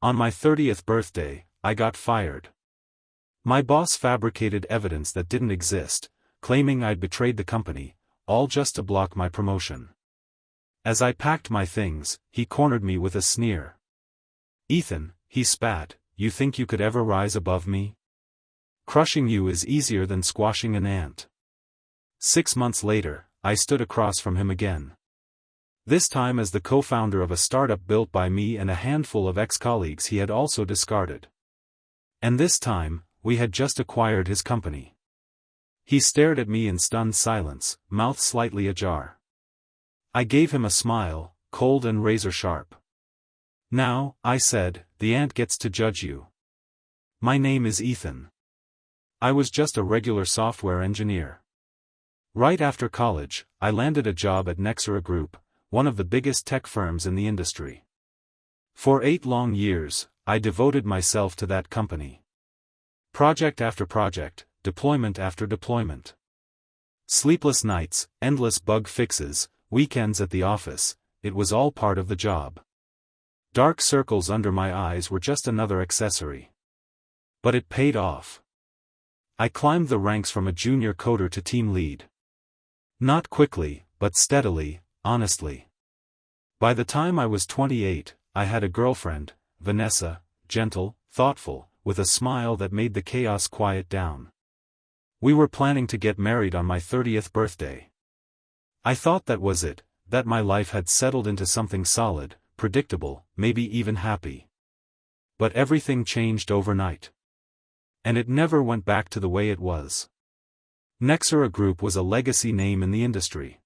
On my 30th birthday, I got fired. My boss fabricated evidence that didn't exist, claiming I'd betrayed the company, all just to block my promotion. As I packed my things, he cornered me with a sneer. "Ethan," he spat, "you think you could ever rise above me? Crushing you is easier than squashing an ant." 6 months later, I stood across from him again. This time as the co-founder of a startup built by me and a handful of ex-colleagues he had also discarded. And this time, we had just acquired his company. He stared at me in stunned silence, mouth slightly ajar. I gave him a smile, cold and razor-sharp. "Now," I said, "the ant gets to judge you. My name is Ethan. I was just a regular software engineer. Right after college, I landed a job at Nexera Group, one of the biggest tech firms in the industry. For 8 long years, I devoted myself to that company. Project after project, deployment after deployment. Sleepless nights, endless bug fixes, weekends at the office, it was all part of the job. Dark circles under my eyes were just another accessory. But it paid off. I climbed the ranks from a junior coder to team lead. Not quickly, but steadily, honestly. By the time I was 28, I had a girlfriend, Vanessa, gentle, thoughtful, with a smile that made the chaos quiet down. We were planning to get married on my 30th birthday. I thought that was it, that my life had settled into something solid, predictable, maybe even happy. But everything changed overnight. And it never went back to the way it was. Nexera Group was a legacy name in the industry.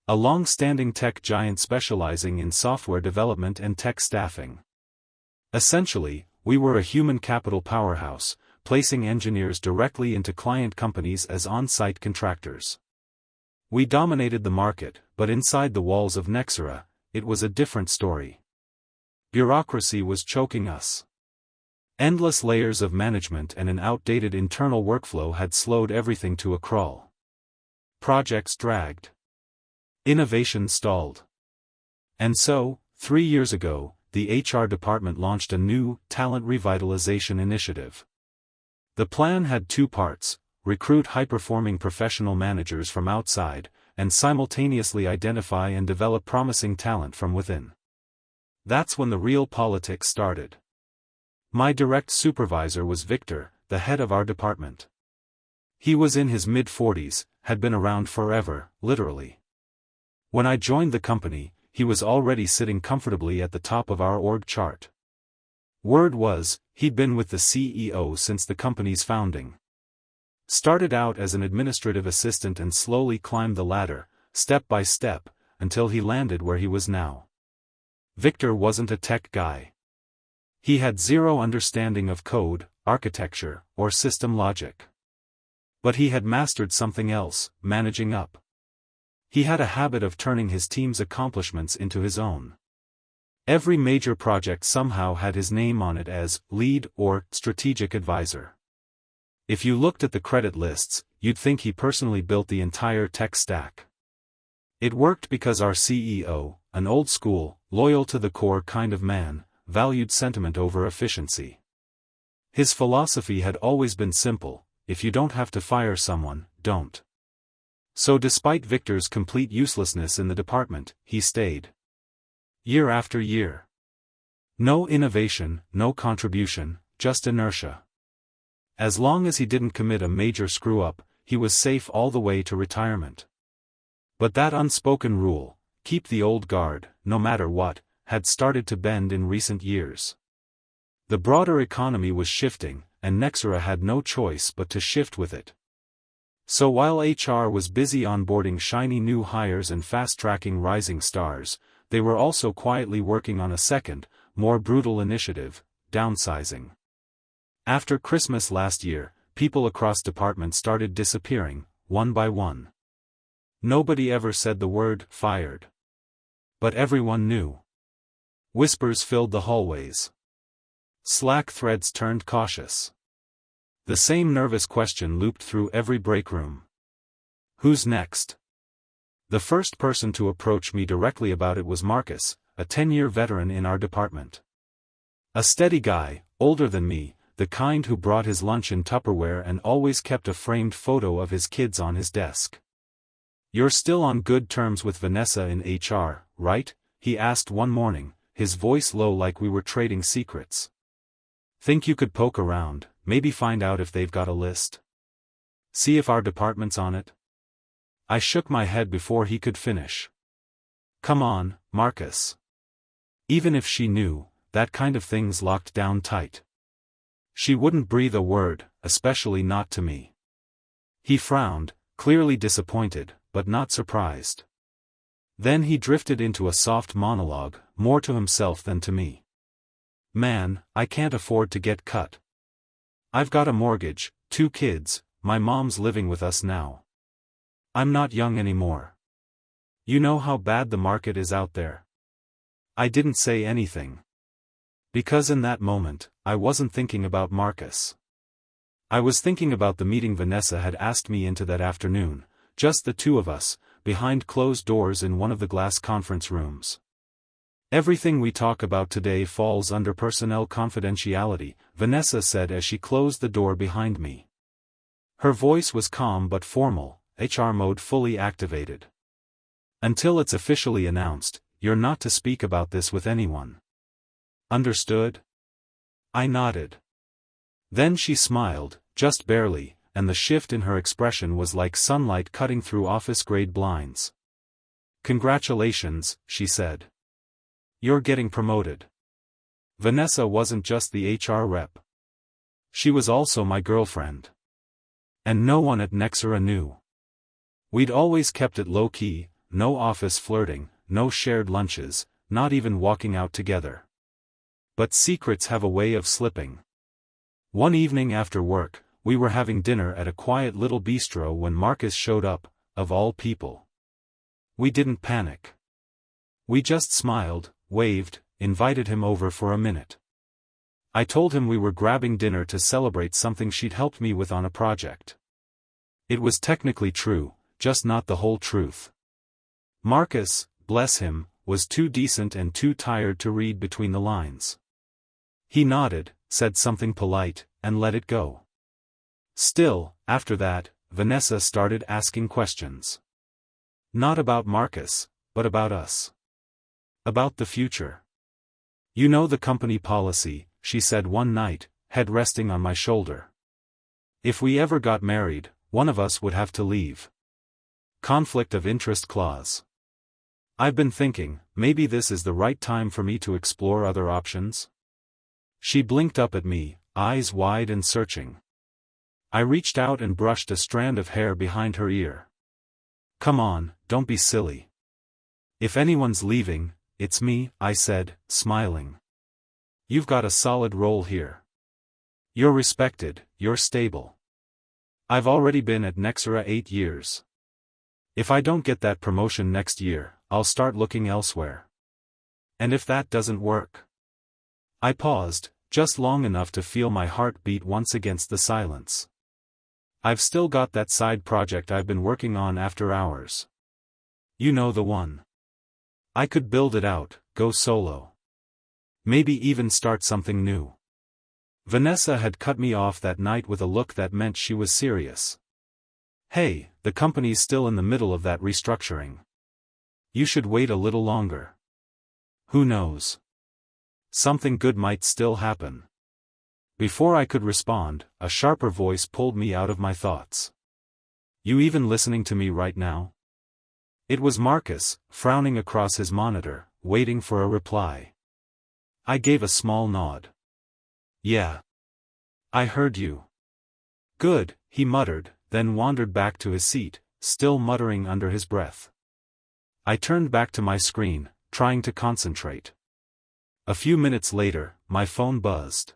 A long-standing tech giant specializing in software development and tech staffing. Essentially, we were a human capital powerhouse, placing engineers directly into client companies as on-site contractors. We dominated the market, but inside the walls of Nexera, it was a different story. Bureaucracy was choking us. Endless layers of management and an outdated internal workflow had slowed everything to a crawl. Projects dragged. Innovation stalled. And so, 3 years ago, the HR department launched a new, talent revitalization initiative. The plan had 2 parts: recruit high-performing professional managers from outside, and simultaneously identify and develop promising talent from within. That's when the real politics started. My direct supervisor was Victor, the head of our department. He was in his mid-40s, had been around forever, literally. When I joined the company, he was already sitting comfortably at the top of our org chart. Word was, he'd been with the CEO since the company's founding. Started out as an administrative assistant and slowly climbed the ladder, step by step, until he landed where he was now. Victor wasn't a tech guy. He had zero understanding of code, architecture, or system logic. But he had mastered something else: managing up. He had a habit of turning his team's accomplishments into his own. Every major project somehow had his name on it as lead or strategic advisor. If you looked at the credit lists, you'd think he personally built the entire tech stack. It worked because our CEO, an old-school, loyal-to-the-core kind of man, valued sentiment over efficiency. His philosophy had always been simple: if you don't have to fire someone, don't. So despite Victor's complete uselessness in the department, he stayed. Year after year. No innovation, no contribution, just inertia. As long as he didn't commit a major screw-up, he was safe all the way to retirement. But that unspoken rule, keep the old guard, no matter what, had started to bend in recent years. The broader economy was shifting, and Nexera had no choice but to shift with it. So while HR was busy onboarding shiny new hires and fast-tracking rising stars, they were also quietly working on a second, more brutal initiative: downsizing. After Christmas last year, people across departments started disappearing, one by one. Nobody ever said the word fired. But everyone knew. Whispers filled the hallways. Slack threads turned cautious. The same nervous question looped through every break room. Who's next? The first person to approach me directly about it was Marcus, a 10-year veteran in our department. A steady guy, older than me, the kind who brought his lunch in Tupperware and always kept a framed photo of his kids on his desk. "You're still on good terms with Vanessa in HR, right?" he asked one morning, his voice low like we were trading secrets. "Think you could poke around, maybe find out if they've got a list? See if our department's on it?" I shook my head before he could finish. "Come on, Marcus. Even if she knew, that kind of thing's locked down tight. She wouldn't breathe a word, especially not to me." He frowned, clearly disappointed, but not surprised. Then he drifted into a soft monologue, more to himself than to me. "Man, I can't afford to get cut. I've got a mortgage, 2 kids, my mom's living with us now. I'm not young anymore. You know how bad the market is out there." I didn't say anything. Because in that moment, I wasn't thinking about Marcus. I was thinking about the meeting Vanessa had asked me into that afternoon, just the two of us, behind closed doors in one of the glass conference rooms. "Everything we talk about today falls under personnel confidentiality," Vanessa said as she closed the door behind me. Her voice was calm but formal, HR mode fully activated. "Until it's officially announced, you're not to speak about this with anyone. Understood?" I nodded. Then she smiled, just barely, and the shift in her expression was like sunlight cutting through office-grade blinds. "Congratulations," she said. "You're getting promoted." Vanessa wasn't just the HR rep. She was also my girlfriend. And no one at Nexera knew. We'd always kept it low-key, no office flirting, no shared lunches, not even walking out together. But secrets have a way of slipping. One evening after work, we were having dinner at a quiet little bistro when Marcus showed up, of all people. We didn't panic. We just smiled, waved, invited him over for a minute. I told him we were grabbing dinner to celebrate something she'd helped me with on a project. It was technically true, just not the whole truth. Marcus, bless him, was too decent and too tired to read between the lines. He nodded, said something polite, and let it go. Still, after that, Vanessa started asking questions. Not about Marcus, but about us. About the future. "You know the company policy," she said one night, head resting on my shoulder. "If we ever got married, one of us would have to leave. Conflict of interest clause. I've been thinking, maybe this is the right time for me to explore other options." She blinked up at me, eyes wide and searching. I reached out and brushed a strand of hair behind her ear. "Come on, don't be silly. If anyone's leaving, it's me," I said, smiling. "You've got a solid role here. You're respected, you're stable. I've already been at Nexera 8 years. If I don't get that promotion next year, I'll start looking elsewhere. And if that doesn't work..." I paused, just long enough to feel my heart beat once against the silence. "I've still got that side project I've been working on after hours. You know the one. I could build it out, go solo. Maybe even start something new." Vanessa had cut me off that night with a look that meant she was serious. "Hey, the company's still in the middle of that restructuring. You should wait a little longer. Who knows? Something good might still happen." Before I could respond, a sharper voice pulled me out of my thoughts. "You even listening to me right now?" It was Marcus, frowning across his monitor, waiting for a reply. I gave a small nod. "Yeah. I heard you." "Good," he muttered, then wandered back to his seat, still muttering under his breath. I turned back to my screen, trying to concentrate. A few minutes later, my phone buzzed.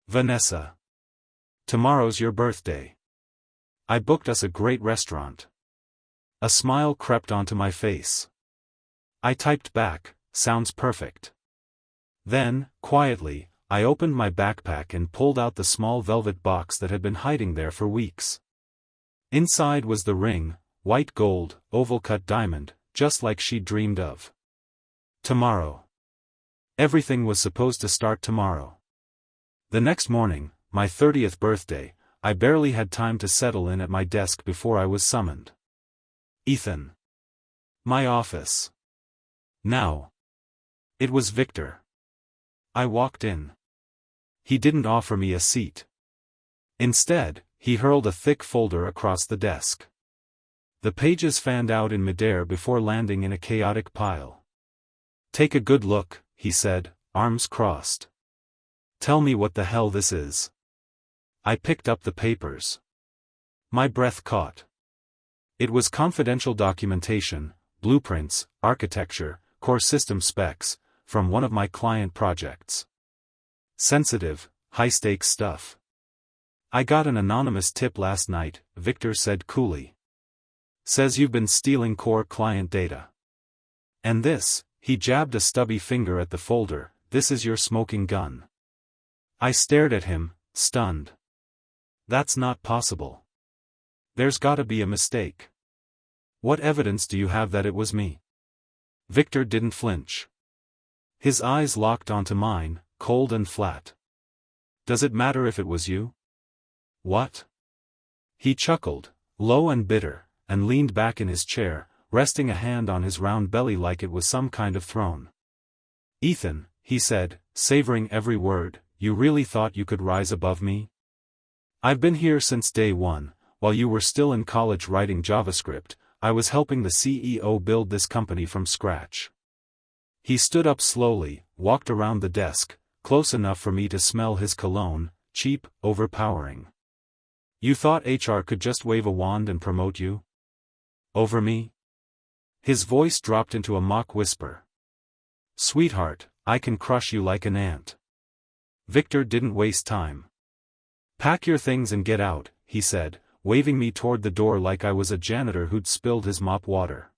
"Vanessa. Tomorrow's your birthday. I booked us a great restaurant." A smile crept onto my face. I typed back, "Sounds perfect." Then, quietly, I opened my backpack and pulled out the small velvet box that had been hiding there for weeks. Inside was the ring, white gold, oval-cut diamond, just like she'd dreamed of. "Tomorrow. Everything was supposed to start tomorrow. The next morning, my 30th birthday, I barely had time to settle in at my desk before I was summoned. Ethan. My office. Now. It was Victor. I walked in. He didn't offer me a seat. Instead, he hurled a thick folder across the desk. The pages fanned out in midair before landing in a chaotic pile. "Take a good look," he said, arms crossed. "Tell me what the hell this is." I picked up the papers. My breath caught. It was confidential documentation, blueprints, architecture, core system specs, from one of my client projects. Sensitive, high-stakes stuff. "I got an anonymous tip last night," Victor said coolly. "Says you've been stealing core client data. And this," he jabbed a stubby finger at the folder, "this is your smoking gun." I stared at him, stunned. "That's not possible. There's gotta be a mistake. What evidence do you have that it was me?" Victor didn't flinch. His eyes locked onto mine, cold and flat. "Does it matter if it was you?" "What?" He chuckled, low and bitter, and leaned back in his chair, resting a hand on his round belly like it was some kind of throne. "Ethan," he said, savoring every word, "you really thought you could rise above me? I've been here since day one. While you were still in college writing JavaScript, I was helping the CEO build this company from scratch." He stood up slowly, walked around the desk, close enough for me to smell his cologne, cheap, overpowering. "You thought HR could just wave a wand and promote you? Over me?" His voice dropped into a mock whisper. "Sweetheart, I can crush you like an ant." Victor didn't waste time. "Pack your things and get out," he said, waving me toward the door like I was a janitor who'd spilled his mop water.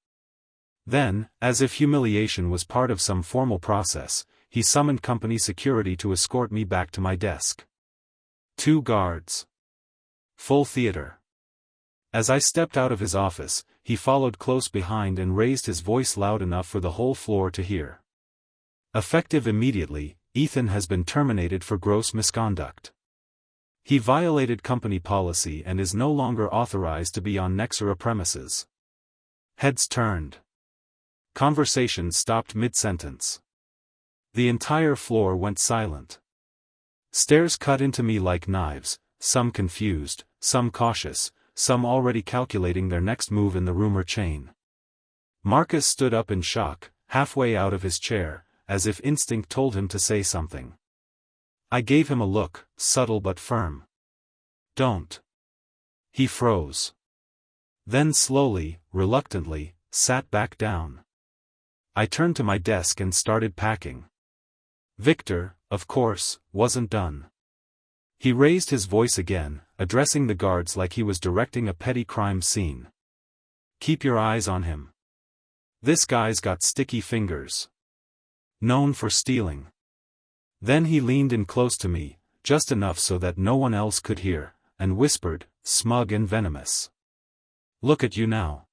Then, as if humiliation was part of some formal process, he summoned company security to escort me back to my desk. 2 guards. Full theater. As I stepped out of his office, he followed close behind and raised his voice loud enough for the whole floor to hear. "Effective immediately, Ethan has been terminated for gross misconduct. He violated company policy and is no longer authorized to be on Nexera premises." Heads turned. Conversations stopped mid-sentence. The entire floor went silent. Stares cut into me like knives, some confused, some cautious, some already calculating their next move in the rumor chain. Marcus stood up in shock, halfway out of his chair, as if instinct told him to say something. I gave him a look, subtle but firm. "Don't." He froze. Then slowly, reluctantly, sat back down. I turned to my desk and started packing. Victor, of course, wasn't done. He raised his voice again, addressing the guards like he was directing a petty crime scene. "Keep your eyes on him. This guy's got sticky fingers. Known for stealing." Then he leaned in close to me, just enough so that no one else could hear, and whispered, smug and venomous. "Look at you now.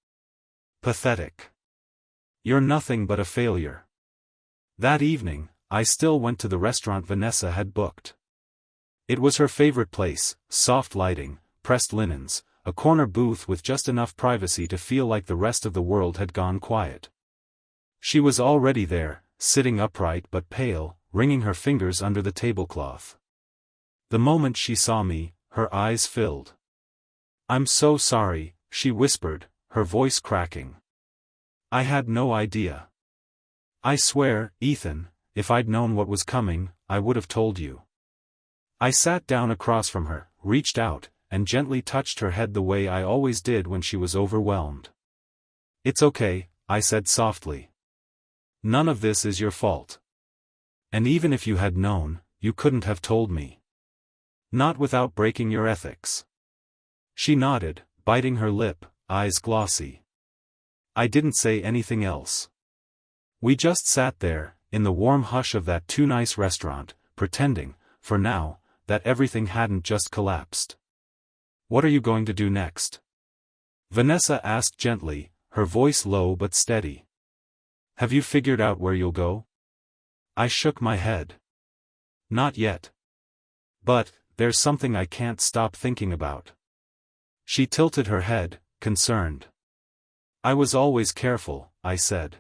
Pathetic. You're nothing but a failure." That evening, I still went to the restaurant Vanessa had booked. It was her favorite place, soft lighting, pressed linens, a corner booth with just enough privacy to feel like the rest of the world had gone quiet. She was already there, sitting upright but pale, wringing her fingers under the tablecloth. The moment she saw me, her eyes filled. "I'm so sorry," she whispered, her voice cracking. "I had no idea. I swear, Ethan, if I'd known what was coming, I would have told you." I sat down across from her, reached out, and gently touched her head the way I always did when she was overwhelmed. "It's okay," I said softly. "None of this is your fault. And even if you had known, you couldn't have told me. Not without breaking your ethics." She nodded, biting her lip, eyes glossy. I didn't say anything else. We just sat there, in the warm hush of that too-nice restaurant, pretending, for now, that everything hadn't just collapsed. "What are you going to do next?" Vanessa asked gently, her voice low but steady. "Have you figured out where you'll go?" I shook my head. Not yet. But, there's something I can't stop thinking about. She tilted her head, concerned. I was always careful, I said.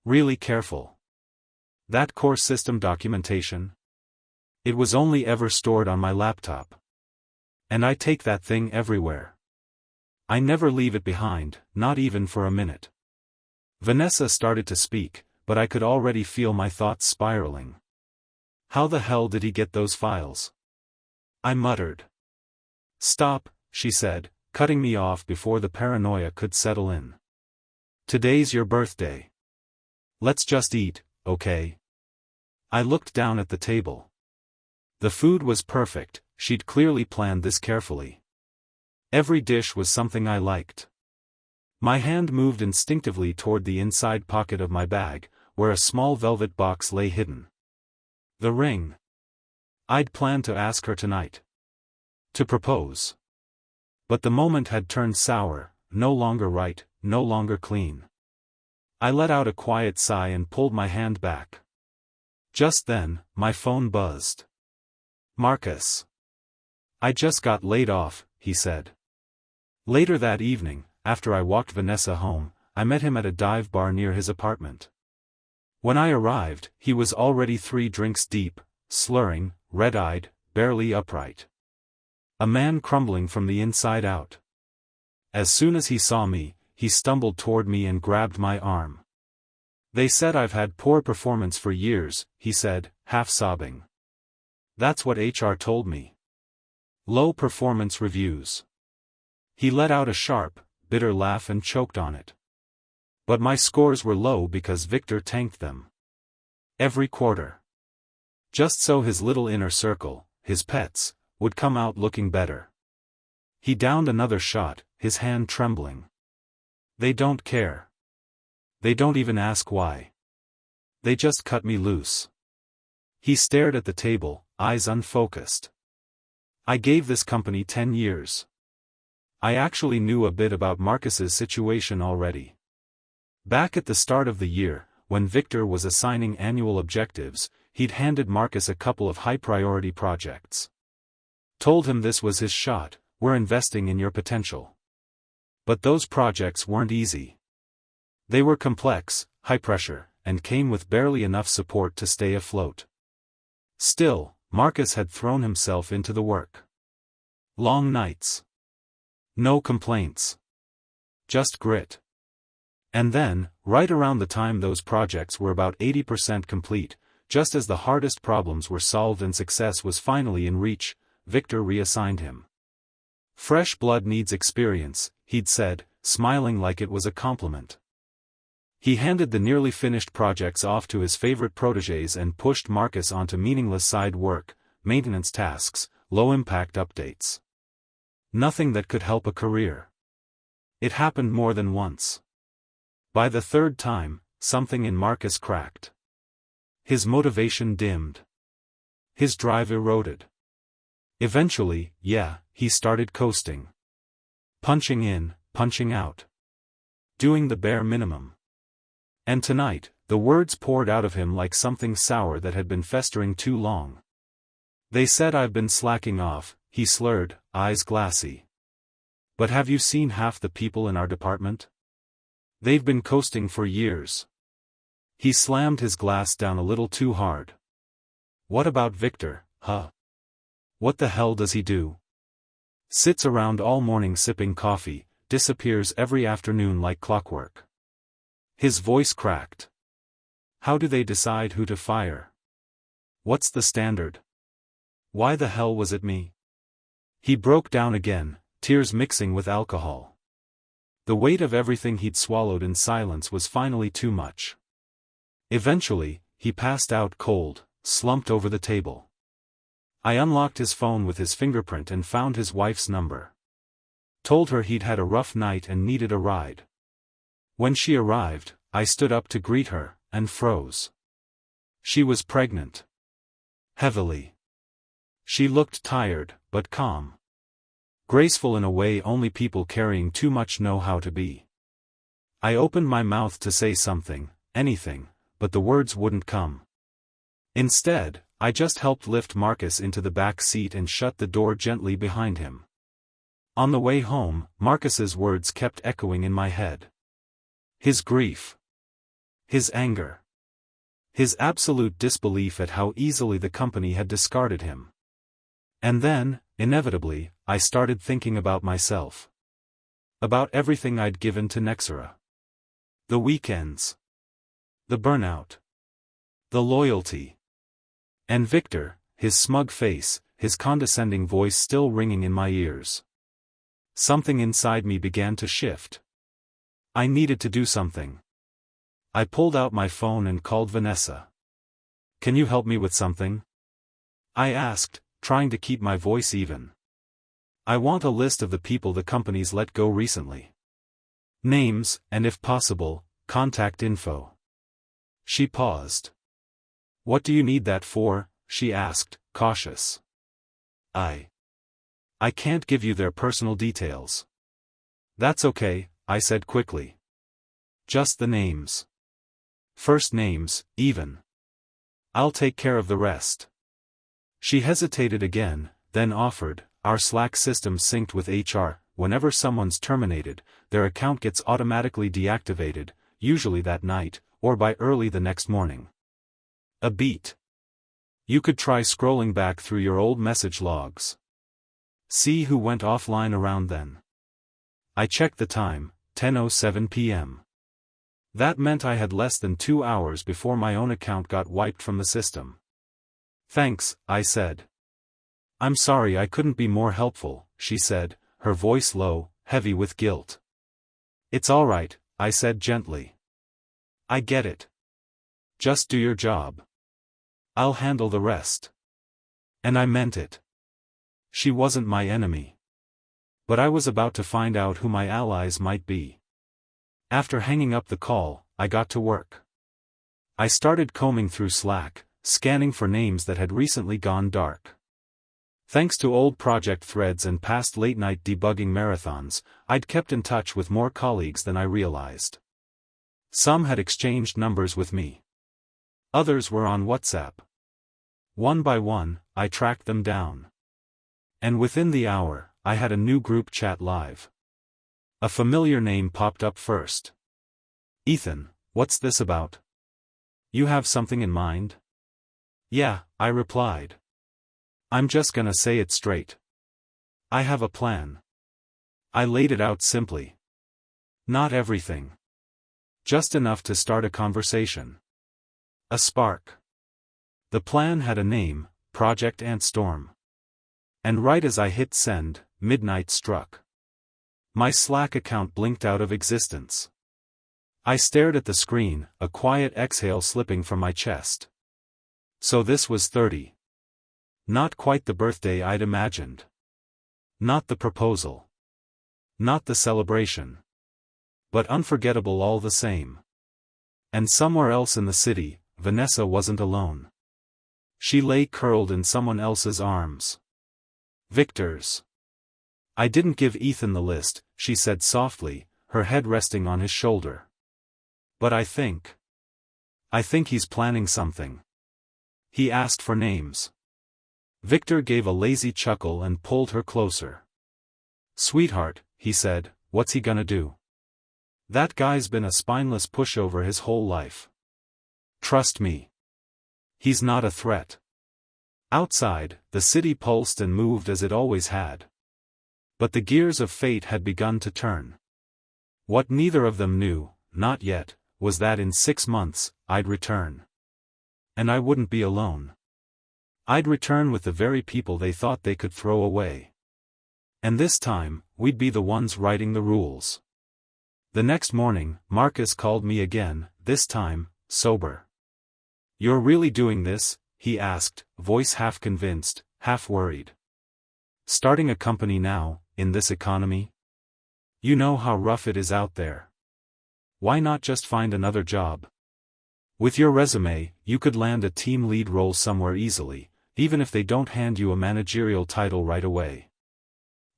Really careful. That core system documentation? It was only ever stored on my laptop. And I take that thing everywhere. I never leave it behind, not even for a minute. Vanessa started to speak, but I could already feel my thoughts spiraling. How the hell did he get those files? I muttered. Stop, she said, cutting me off before the paranoia could settle in. Today's your birthday. Let's just eat, okay? I looked down at the table. The food was perfect, she'd clearly planned this carefully. Every dish was something I liked. My hand moved instinctively toward the inside pocket of my bag, where a small velvet box lay hidden. The ring. I'd planned to ask her tonight. To propose. But the moment had turned sour, no longer right, no longer clean. I let out a quiet sigh and pulled my hand back. Just then, my phone buzzed. Marcus. I just got laid off, he said. Later that evening, after I walked Vanessa home, I met him at a dive bar near his apartment. When I arrived, he was already 3 drinks deep, slurring, red-eyed, barely upright. A man crumbling from the inside out. As soon as he saw me, he stumbled toward me and grabbed my arm. They said I've had poor performance for years, he said, half sobbing. That's what HR told me. Low performance reviews. He let out a sharp, bitter laugh and choked on it. But my scores were low because Victor tanked them. Every quarter. Just so his little inner circle, his pets, would come out looking better. He downed another shot, his hand trembling. They don't care. They don't even ask why. They just cut me loose. He stared at the table, eyes unfocused. I gave this company 10 years. I actually knew a bit about Marcus's situation already. Back at the start of the year, when Victor was assigning annual objectives, he'd handed Marcus a couple of high-priority projects. Told him this was his shot, we're investing in your potential. But those projects weren't easy. They were complex, high-pressure, and came with barely enough support to stay afloat. Still, Marcus had thrown himself into the work. Long nights. No complaints. Just grit. And then, right around the time those projects were about 80% complete, just as the hardest problems were solved and success was finally in reach, Victor reassigned him. Fresh blood needs experience, he'd said, smiling like it was a compliment. He handed the nearly finished projects off to his favorite protégés and pushed Marcus onto meaningless side work, maintenance tasks, low-impact updates. Nothing that could help a career. It happened more than once. By the 3rd time, something in Marcus cracked. His motivation dimmed. His drive eroded. Eventually, he started coasting. Punching in, punching out. Doing the bare minimum. And tonight, the words poured out of him like something sour that had been festering too long. They said I've been slacking off, he slurred, eyes glassy. But have you seen half the people in our department? They've been coasting for years. He slammed his glass down a little too hard. What about Victor, huh? What the hell does he do? Sits around all morning sipping coffee, disappears every afternoon like clockwork. His voice cracked. How do they decide who to fire? What's the standard? Why the hell was it me? He broke down again, tears mixing with alcohol. The weight of everything he'd swallowed in silence was finally too much. Eventually, he passed out cold, slumped over the table. I unlocked his phone with his fingerprint and found his wife's number. Told her he'd had a rough night and needed a ride. When she arrived, I stood up to greet her, and froze. She was pregnant. Heavily. She looked tired, but calm. Graceful in a way only people carrying too much know how to be. I opened my mouth to say something, anything, but the words wouldn't come. Instead, I just helped lift Marcus into the back seat and shut the door gently behind him. On the way home, Marcus's words kept echoing in my head. His grief. His anger. His absolute disbelief at how easily the company had discarded him. And then, inevitably, I started thinking about myself. About everything I'd given to Nexera. The weekends. The burnout. The loyalty. And Victor, his smug face, his condescending voice still ringing in my ears. Something inside me began to shift. I needed to do something. I pulled out my phone and called Vanessa. "Can you help me with something?" I asked, trying to keep my voice even. "I want a list of the people the company's let go recently. Names, and if possible, contact info." She paused. "What do you need that for?" she asked, cautious. I can't give you their personal details." "That's okay," I said quickly. "Just the names. First names, even. I'll take care of the rest." She hesitated again, then offered, "Our Slack system synced with HR, whenever someone's terminated, their account gets automatically deactivated, usually that night, or by early the next morning. A beat. You could try scrolling back through your old message logs. See who went offline around then." I checked the time, 10:07 p.m. That meant I had less than 2 hours before my own account got wiped from the system. "Thanks," I said. "I'm sorry I couldn't be more helpful," she said, her voice low, heavy with guilt. "It's all right," I said gently. "I get it. Just do your job. I'll handle the rest." And I meant it. She wasn't my enemy. But I was about to find out who my allies might be. After hanging up the call, I got to work. I started combing through Slack, scanning for names that had recently gone dark. Thanks to old project threads and past late-night debugging marathons, I'd kept in touch with more colleagues than I realized. Some had exchanged numbers with me. Others were on WhatsApp. One by one, I tracked them down. And within the hour, I had a new group chat live. A familiar name popped up first. "Ethan, what's this about? You have something in mind?" "Yeah," I replied. "I'm just gonna say it straight. I have a plan." I laid it out simply. Not everything. Just enough to start a conversation. A spark. The plan had a name, Project Antstorm. And right as I hit send, midnight struck. My Slack account blinked out of existence. I stared at the screen, a quiet exhale slipping from my chest. So this was 30. Not quite the birthday I'd imagined. Not the proposal. Not the celebration. But unforgettable all the same. And somewhere else in the city, Vanessa wasn't alone. She lay curled in someone else's arms. Victor's. "I didn't give Ethan the list," she said softly, her head resting on his shoulder. "But I think he's planning something. He asked for names." Victor gave a lazy chuckle and pulled her closer. "Sweetheart," he said, "what's he gonna do? That guy's been a spineless pushover his whole life. Trust me. He's not a threat." Outside, the city pulsed and moved as it always had. But the gears of fate had begun to turn. What neither of them knew, not yet, was that in 6 months, I'd return. And I wouldn't be alone. I'd return with the very people they thought they could throw away. And this time, we'd be the ones writing the rules. The next morning, Marcus called me again, this time, sober. "You're really doing this?" he asked, voice half convinced, half worried. "Starting a company now, in this economy? You know how rough it is out there. Why not just find another job? With your resume, you could land a team lead role somewhere easily, even if they don't hand you a managerial title right away."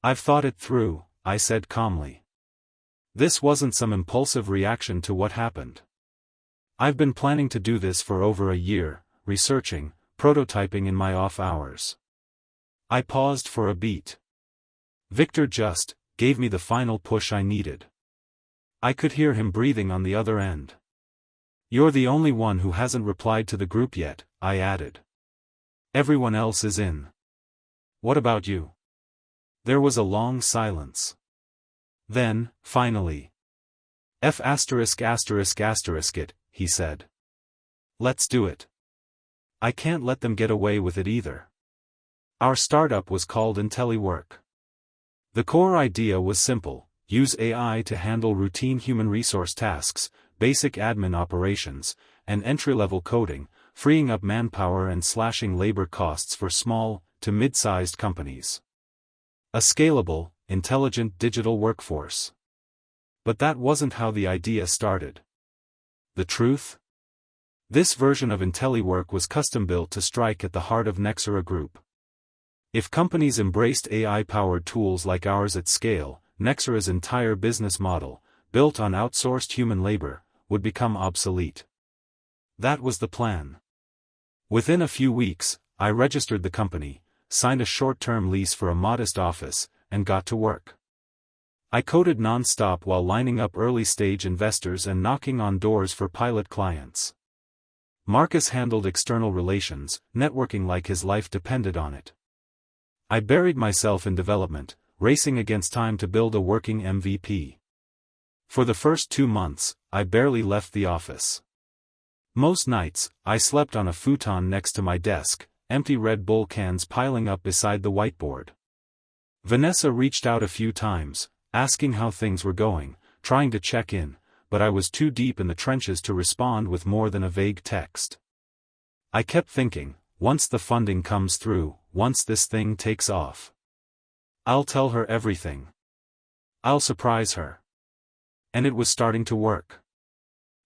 "I've thought it through," I said calmly. This wasn't some impulsive reaction to what happened. I've been planning to do this for over a year, researching, prototyping in my off hours. I paused for a beat. Victor just gave me the final push I needed. I could hear him breathing on the other end. "You're the only one who hasn't replied to the group yet," I added. "Everyone else is in. What about you?" There was a long silence. Then, finally, it, he said. "Let's do it. I can't let them get away with it either." Our startup was called IntelliWork. The core idea was simple: use AI to handle routine human resource tasks, basic admin operations, and entry-level coding, freeing up manpower and slashing labor costs for small to mid-sized companies. A scalable, intelligent digital workforce. But that wasn't how the idea started. The truth? This version of IntelliWork was custom-built to strike at the heart of Nexera Group. If companies embraced AI-powered tools like ours at scale, Nexera's entire business model, built on outsourced human labor, would become obsolete. That was the plan. Within a few weeks, I registered the company, signed a short-term lease for a modest office, and got to work. I coded non-stop while lining up early-stage investors and knocking on doors for pilot clients. Marcus handled external relations, networking like his life depended on it. I buried myself in development, racing against time to build a working MVP. For the first 2 months, I barely left the office. Most nights, I slept on a futon next to my desk, empty Red Bull cans piling up beside the whiteboard. Vanessa reached out a few times, asking how things were going, trying to check in, but I was too deep in the trenches to respond with more than a vague text. I kept thinking, once the funding comes through, once this thing takes off, I'll tell her everything. I'll surprise her. And it was starting to work.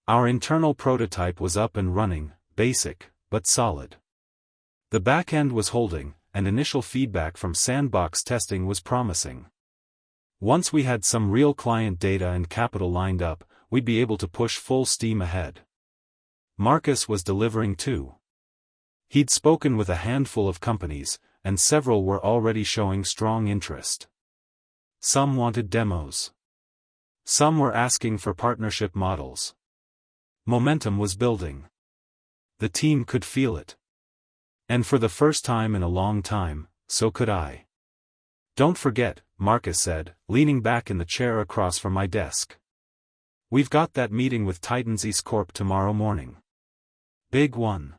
Our internal prototype was up and running, basic, but solid. The back end was holding, and initial feedback from sandbox testing was promising. Once we had some real client data and capital lined up, we'd be able to push full steam ahead. Marcus was delivering too. He'd spoken with a handful of companies, and several were already showing strong interest. Some wanted demos. Some were asking for partnership models. Momentum was building. The team could feel it. And for the first time in a long time, so could I. "Don't forget," Marcus said, leaning back in the chair across from my desk. "We've got that meeting with Titans East Corp tomorrow morning. Big one."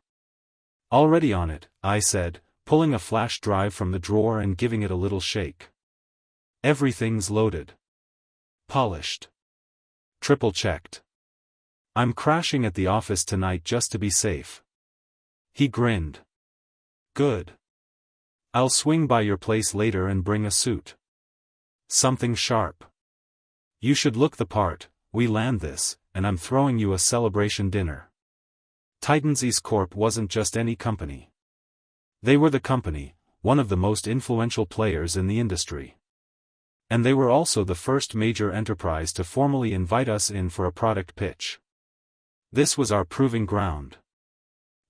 "Already on it," I said, pulling a flash drive from the drawer and giving it a little shake. "Everything's loaded. Polished. Triple-checked. I'm crashing at the office tonight just to be safe." He grinned. "Good. I'll swing by your place later and bring a suit. Something sharp. You should look the part. We land this, and I'm throwing you a celebration dinner." Titans East Corp wasn't just any company. They were the company, one of the most influential players in the industry. And they were also the first major enterprise to formally invite us in for a product pitch. This was our proving ground.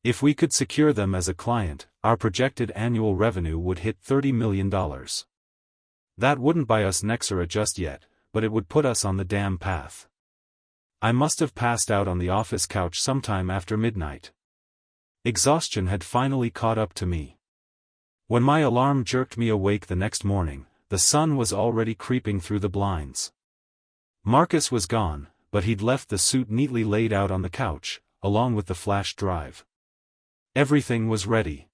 If we could secure them as a client, our projected annual revenue would hit $30 million. That wouldn't buy us Nexera just yet, but it would put us on the damn path. I must have passed out on the office couch sometime after midnight. Exhaustion had finally caught up to me. When my alarm jerked me awake the next morning, the sun was already creeping through the blinds. Marcus was gone, but he'd left the suit neatly laid out on the couch, along with the flash drive. Everything was ready.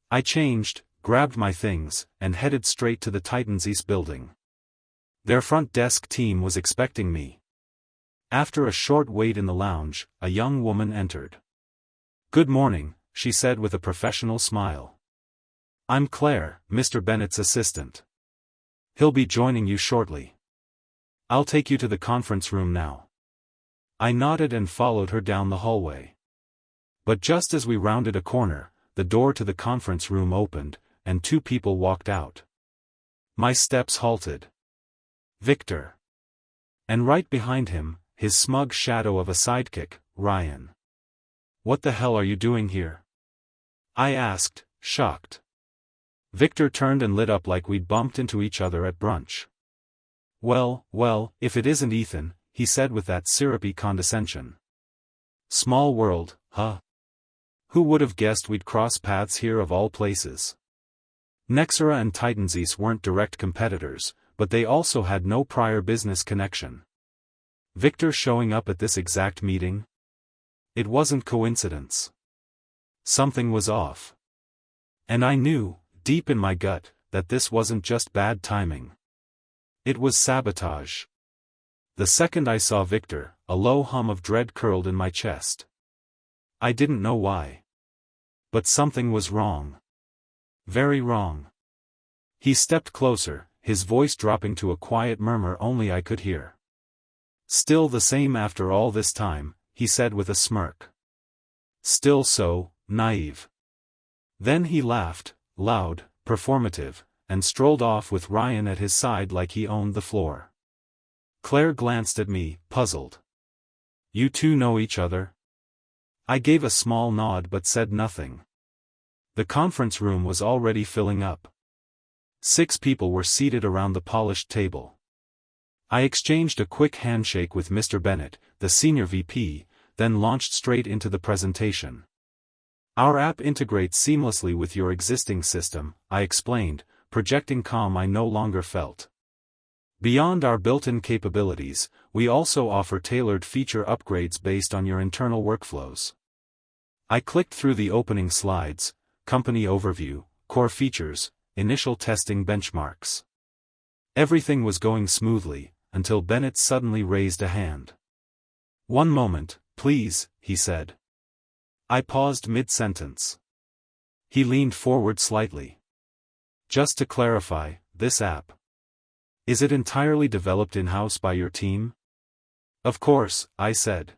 I changed, grabbed my things, and headed straight to the Titans East building. Their front desk team was expecting me. After a short wait in the lounge, a young woman entered. "Good morning," she said with a professional smile. "I'm Claire, Mr. Bennett's assistant. He'll be joining you shortly. I'll take you to the conference room now." I nodded and followed her down the hallway. But just as we rounded a corner, the door to the conference room opened, and 2 people walked out. My steps halted. Victor. And right behind him, his smug shadow of a sidekick, Ryan. "What the hell are you doing here?" I asked, shocked. Victor turned and lit up like we'd bumped into each other at brunch. Well, if it isn't Ethan, he said with that syrupy condescension. Small world, huh? Who would have guessed we'd cross paths here of all places? Nexera and Titansis weren't direct competitors, but they also had no prior business connection. Victor showing up at this exact meeting? It wasn't coincidence. Something was off. And I knew, deep in my gut, that this wasn't just bad timing. It was sabotage. The second I saw Victor, a low hum of dread curled in my chest. I didn't know why. But something was wrong. Very wrong. He stepped closer, his voice dropping to a quiet murmur only I could hear. Still the same after all this time, he said with a smirk. Still so naive. Then he laughed, loud, performative, and strolled off with Ryan at his side like he owned the floor. Claire glanced at me, puzzled. You two know each other? I gave a small nod but said nothing. The conference room was already filling up. 6 people were seated around the polished table. I exchanged a quick handshake with Mr. Bennett, the senior VP, then launched straight into the presentation. Our app integrates seamlessly with your existing system, I explained, projecting calm I no longer felt. Beyond our built-in capabilities, we also offer tailored feature upgrades based on your internal workflows. I clicked through the opening slides, company overview, core features, initial testing benchmarks. Everything was going smoothly, until Bennett suddenly raised a hand. One moment, please, he said. I paused mid-sentence. He leaned forward slightly. Just to clarify, this app. Is it entirely developed in-house by your team? Of course, I said.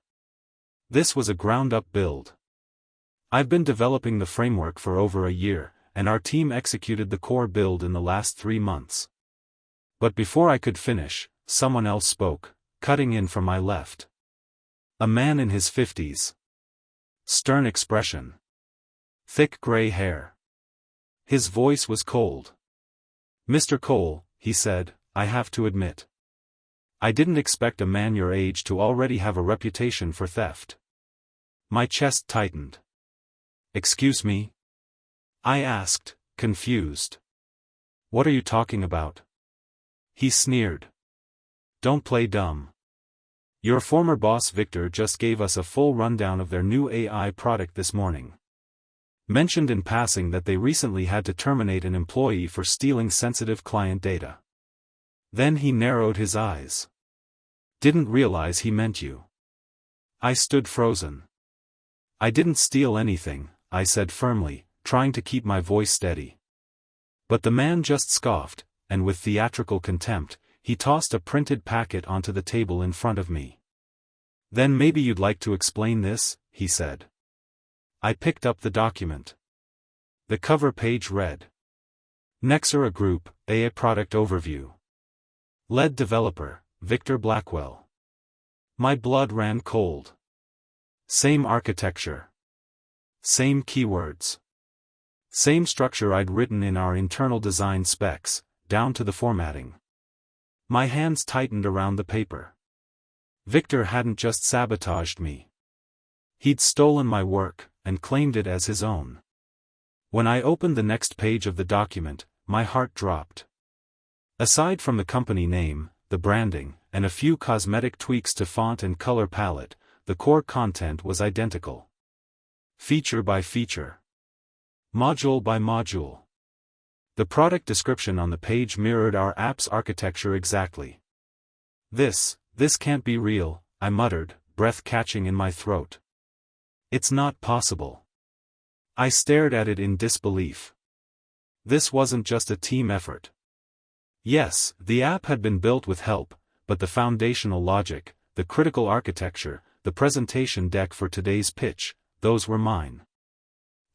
This was a ground-up build. I've been developing the framework for over a year, and our team executed the core build in the last 3 months. But before I could finish, someone else spoke, cutting in from my left. A man in his 50s. Stern expression. Thick gray hair. His voice was cold. Mr. Cole, he said, I have to admit. I didn't expect a man your age to already have a reputation for theft. My chest tightened. Excuse me? I asked, confused. What are you talking about? He sneered. Don't play dumb. Your former boss Victor just gave us a full rundown of their new AI product this morning. Mentioned in passing that they recently had to terminate an employee for stealing sensitive client data. Then he narrowed his eyes. Didn't realize he meant you. I stood frozen. I didn't steal anything, I said firmly, trying to keep my voice steady. But the man just scoffed, and with theatrical contempt, he tossed a printed packet onto the table in front of me. Then maybe you'd like to explain this, he said. I picked up the document. The cover page read. Nexera Group, AI Product Overview. Lead Developer, Victor Blackwell. My blood ran cold. Same architecture. Same keywords. Same structure I'd written in our internal design specs, down to the formatting. My hands tightened around the paper. Victor hadn't just sabotaged me. He'd stolen my work, and claimed it as his own. When I opened the next page of the document, my heart dropped. Aside from the company name, the branding, and a few cosmetic tweaks to font and color palette, the core content was identical. Feature by feature. Module by module. The product description on the page mirrored our app's architecture exactly. This can't be real, I muttered, breath catching in my throat. It's not possible. I stared at it in disbelief. This wasn't just a team effort. Yes, the app had been built with help, but the foundational logic, the critical architecture, the presentation deck for today's pitch, those were mine.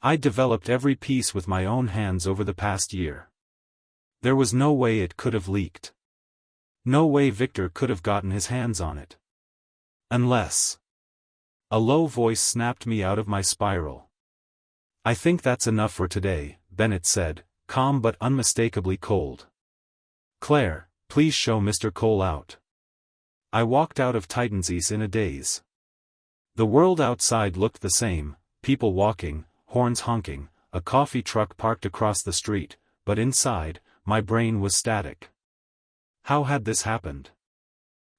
I developed every piece with my own hands over the past year. There was no way it could have leaked. No way Victor could have gotten his hands on it. Unless. A low voice snapped me out of my spiral. I think that's enough for today, Bennett said, calm but unmistakably cold. Claire, please show Mr. Cole out. I walked out of Titan's in a daze. The world outside looked the same, people walking, horns honking, a coffee truck parked across the street, but inside, my brain was static. How had this happened?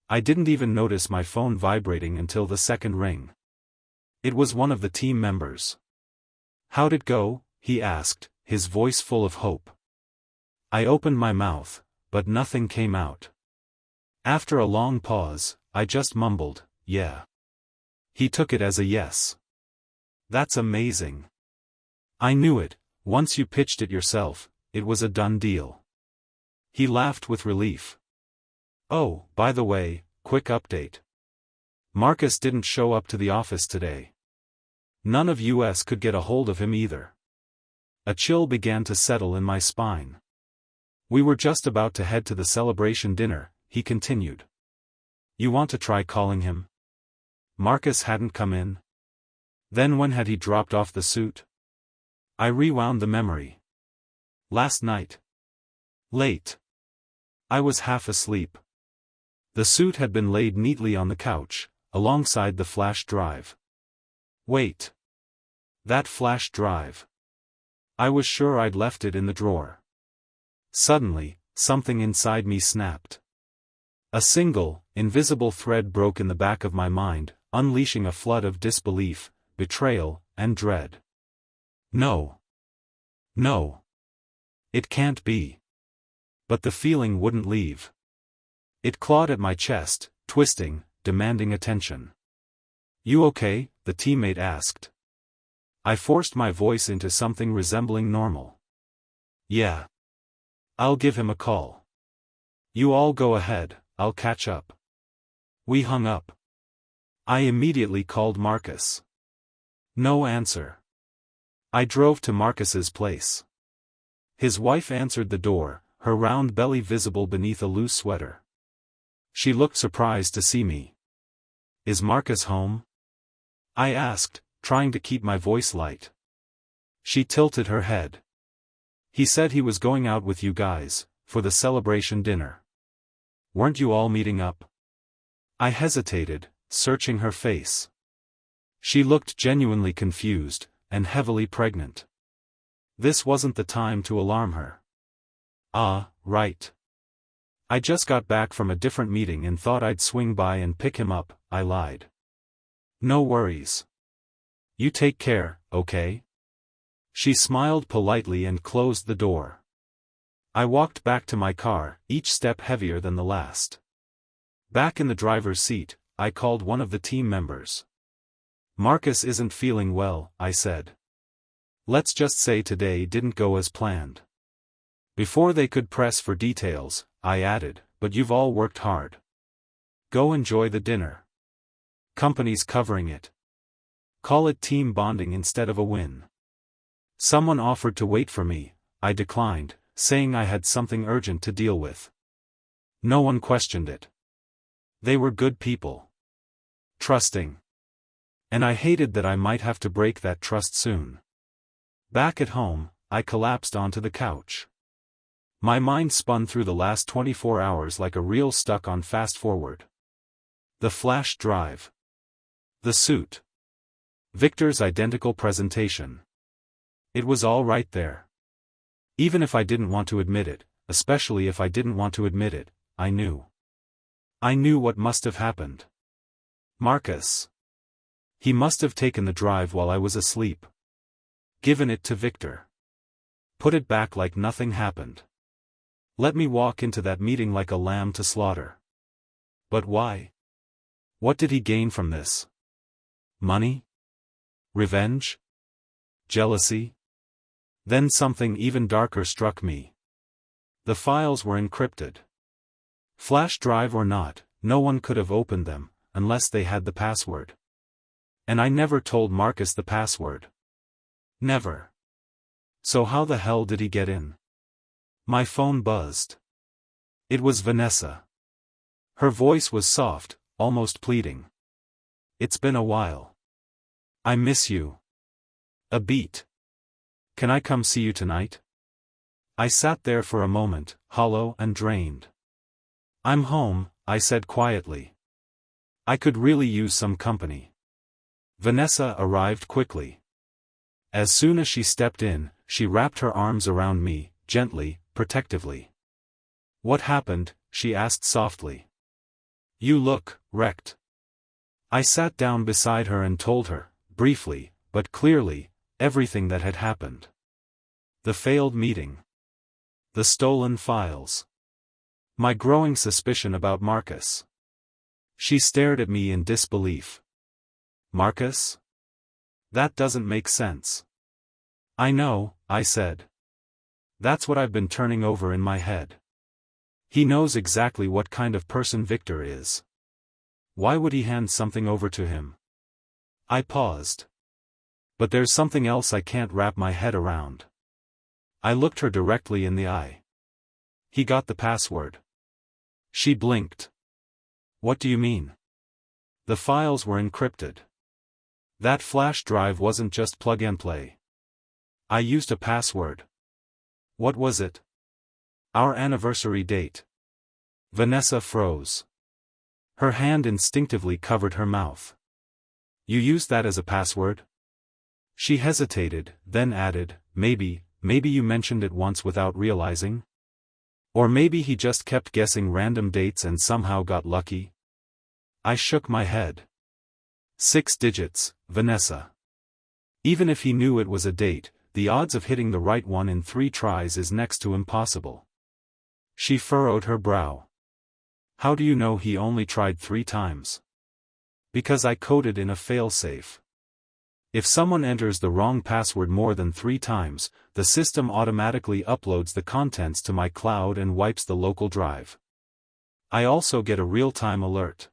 I didn't even notice my phone vibrating until the second ring. It was one of the team members. How'd it go? He asked, his voice full of hope. I opened my mouth, but nothing came out. After a long pause, I just mumbled, yeah. He took it as a yes. That's amazing. I knew it, once you pitched it yourself, it was a done deal. He laughed with relief. Oh, by the way, quick update. Marcus didn't show up to the office today. None of us could get a hold of him either. A chill began to settle in my spine. We were just about to head to the celebration dinner, he continued. You want to try calling him? Marcus hadn't come in. Then when had he dropped off the suit? I rewound the memory. Last night. Late. I was half asleep. The suit had been laid neatly on the couch, alongside the flash drive. Wait. That flash drive. I was sure I'd left it in the drawer. Suddenly, something inside me snapped. A single, invisible thread broke in the back of my mind, unleashing a flood of disbelief, betrayal, and dread. No. No. It can't be. But the feeling wouldn't leave. It clawed at my chest, twisting, demanding attention. You okay? The teammate asked. I forced my voice into something resembling normal. Yeah. I'll give him a call. You all go ahead, I'll catch up. We hung up. I immediately called Marcus. No answer. I drove to Marcus's place. His wife answered the door, her round belly visible beneath a loose sweater. She looked surprised to see me. Is Marcus home? I asked, trying to keep my voice light. She tilted her head. He said he was going out with you guys, for the celebration dinner. Weren't you all meeting up? I hesitated, searching her face. She looked genuinely confused, and heavily pregnant. This wasn't the time to alarm her. Ah, right. I just got back from a different meeting and thought I'd swing by and pick him up, I lied. No worries. You take care, okay? She smiled politely and closed the door. I walked back to my car, each step heavier than the last. Back in the driver's seat, I called one of the team members. Marcus isn't feeling well, I said. Let's just say today didn't go as planned. Before they could press for details, I added, but you've all worked hard. Go enjoy the dinner. Company's covering it. Call it team bonding instead of a win. Someone offered to wait for me, I declined, saying I had something urgent to deal with. No one questioned it. They were good people. Trusting. And I hated that I might have to break that trust soon. Back at home, I collapsed onto the couch. My mind spun through the last 24 hours like a reel stuck on fast forward. The flash drive. The suit. Victor's identical presentation. It was all right there. Even if I didn't want to admit it, especially if I didn't want to admit it, I knew. I knew what must have happened. Marcus. He must have taken the drive while I was asleep. Given it to Victor. Put it back like nothing happened. Let me walk into that meeting like a lamb to slaughter. But why? What did he gain from this? Money? Revenge? Jealousy? Then something even darker struck me. The files were encrypted. Flash drive or not, no one could have opened them, unless they had the password. And I never told Marcus the password. Never. So how the hell did he get in? My phone buzzed. It was Vanessa. Her voice was soft, almost pleading. It's been a while. I miss you. A beat. Can I come see you tonight? I sat there for a moment, hollow and drained. I'm home, I said quietly. I could really use some company. Vanessa arrived quickly. As soon as she stepped in, she wrapped her arms around me, gently, protectively. What happened? She asked softly. You look wrecked. I sat down beside her and told her, briefly, but clearly, everything that had happened. The failed meeting. The stolen files. My growing suspicion about Marcus. She stared at me in disbelief. Marcus? That doesn't make sense. I know, I said. That's what I've been turning over in my head. He knows exactly what kind of person Victor is. Why would he hand something over to him? I paused. But there's something else I can't wrap my head around. I looked her directly in the eye. He got the password. She blinked. What do you mean? The files were encrypted. That flash drive wasn't just plug and play. I used a password. What was it? Our anniversary date. Vanessa froze. Her hand instinctively covered her mouth. You used that as a password? She hesitated, then added, maybe you mentioned it once without realizing? Or maybe he just kept guessing random dates and somehow got lucky? I shook my head. 6 digits, Vanessa. Even if he knew it was a date, the odds of hitting the right one in 3 tries is next to impossible. She furrowed her brow. How do you know he only tried 3 times? Because I coded in a failsafe. If someone enters the wrong password more than 3 times, the system automatically uploads the contents to my cloud and wipes the local drive. I also get a real-time alert.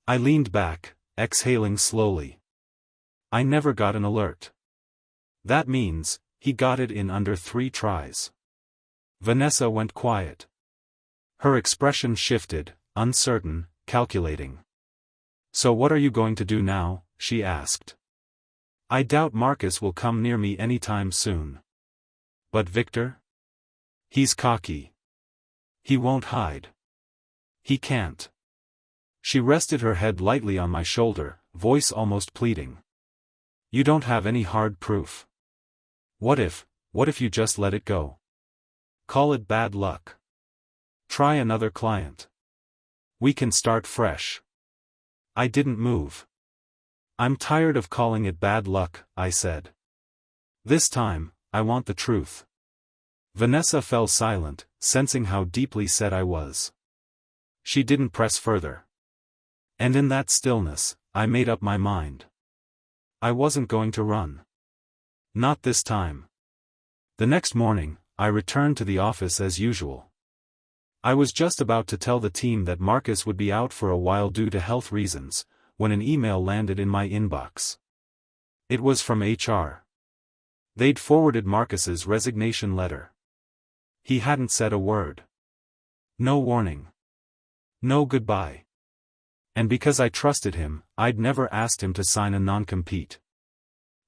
I leaned back, exhaling slowly. I never got an alert. That means, he got it in under 3 tries. Vanessa went quiet. Her expression shifted, uncertain, calculating. So what are you going to do now? She asked. I doubt Marcus will come near me anytime soon. But Victor? He's cocky. He won't hide. He can't. She rested her head lightly on my shoulder, voice almost pleading. You don't have any hard proof. What if you just let it go? Call it bad luck. Try another client. We can start fresh. I didn't move. I'm tired of calling it bad luck, I said. This time, I want the truth. Vanessa fell silent, sensing how deeply set I was. She didn't press further. And in that stillness, I made up my mind. I wasn't going to run. Not this time. The next morning, I returned to the office as usual. I was just about to tell the team that Marcus would be out for a while due to health reasons, when an email landed in my inbox. It was from HR. They'd forwarded Marcus's resignation letter. He hadn't said a word. No warning. No goodbye. And because I trusted him, I'd never asked him to sign a non-compete.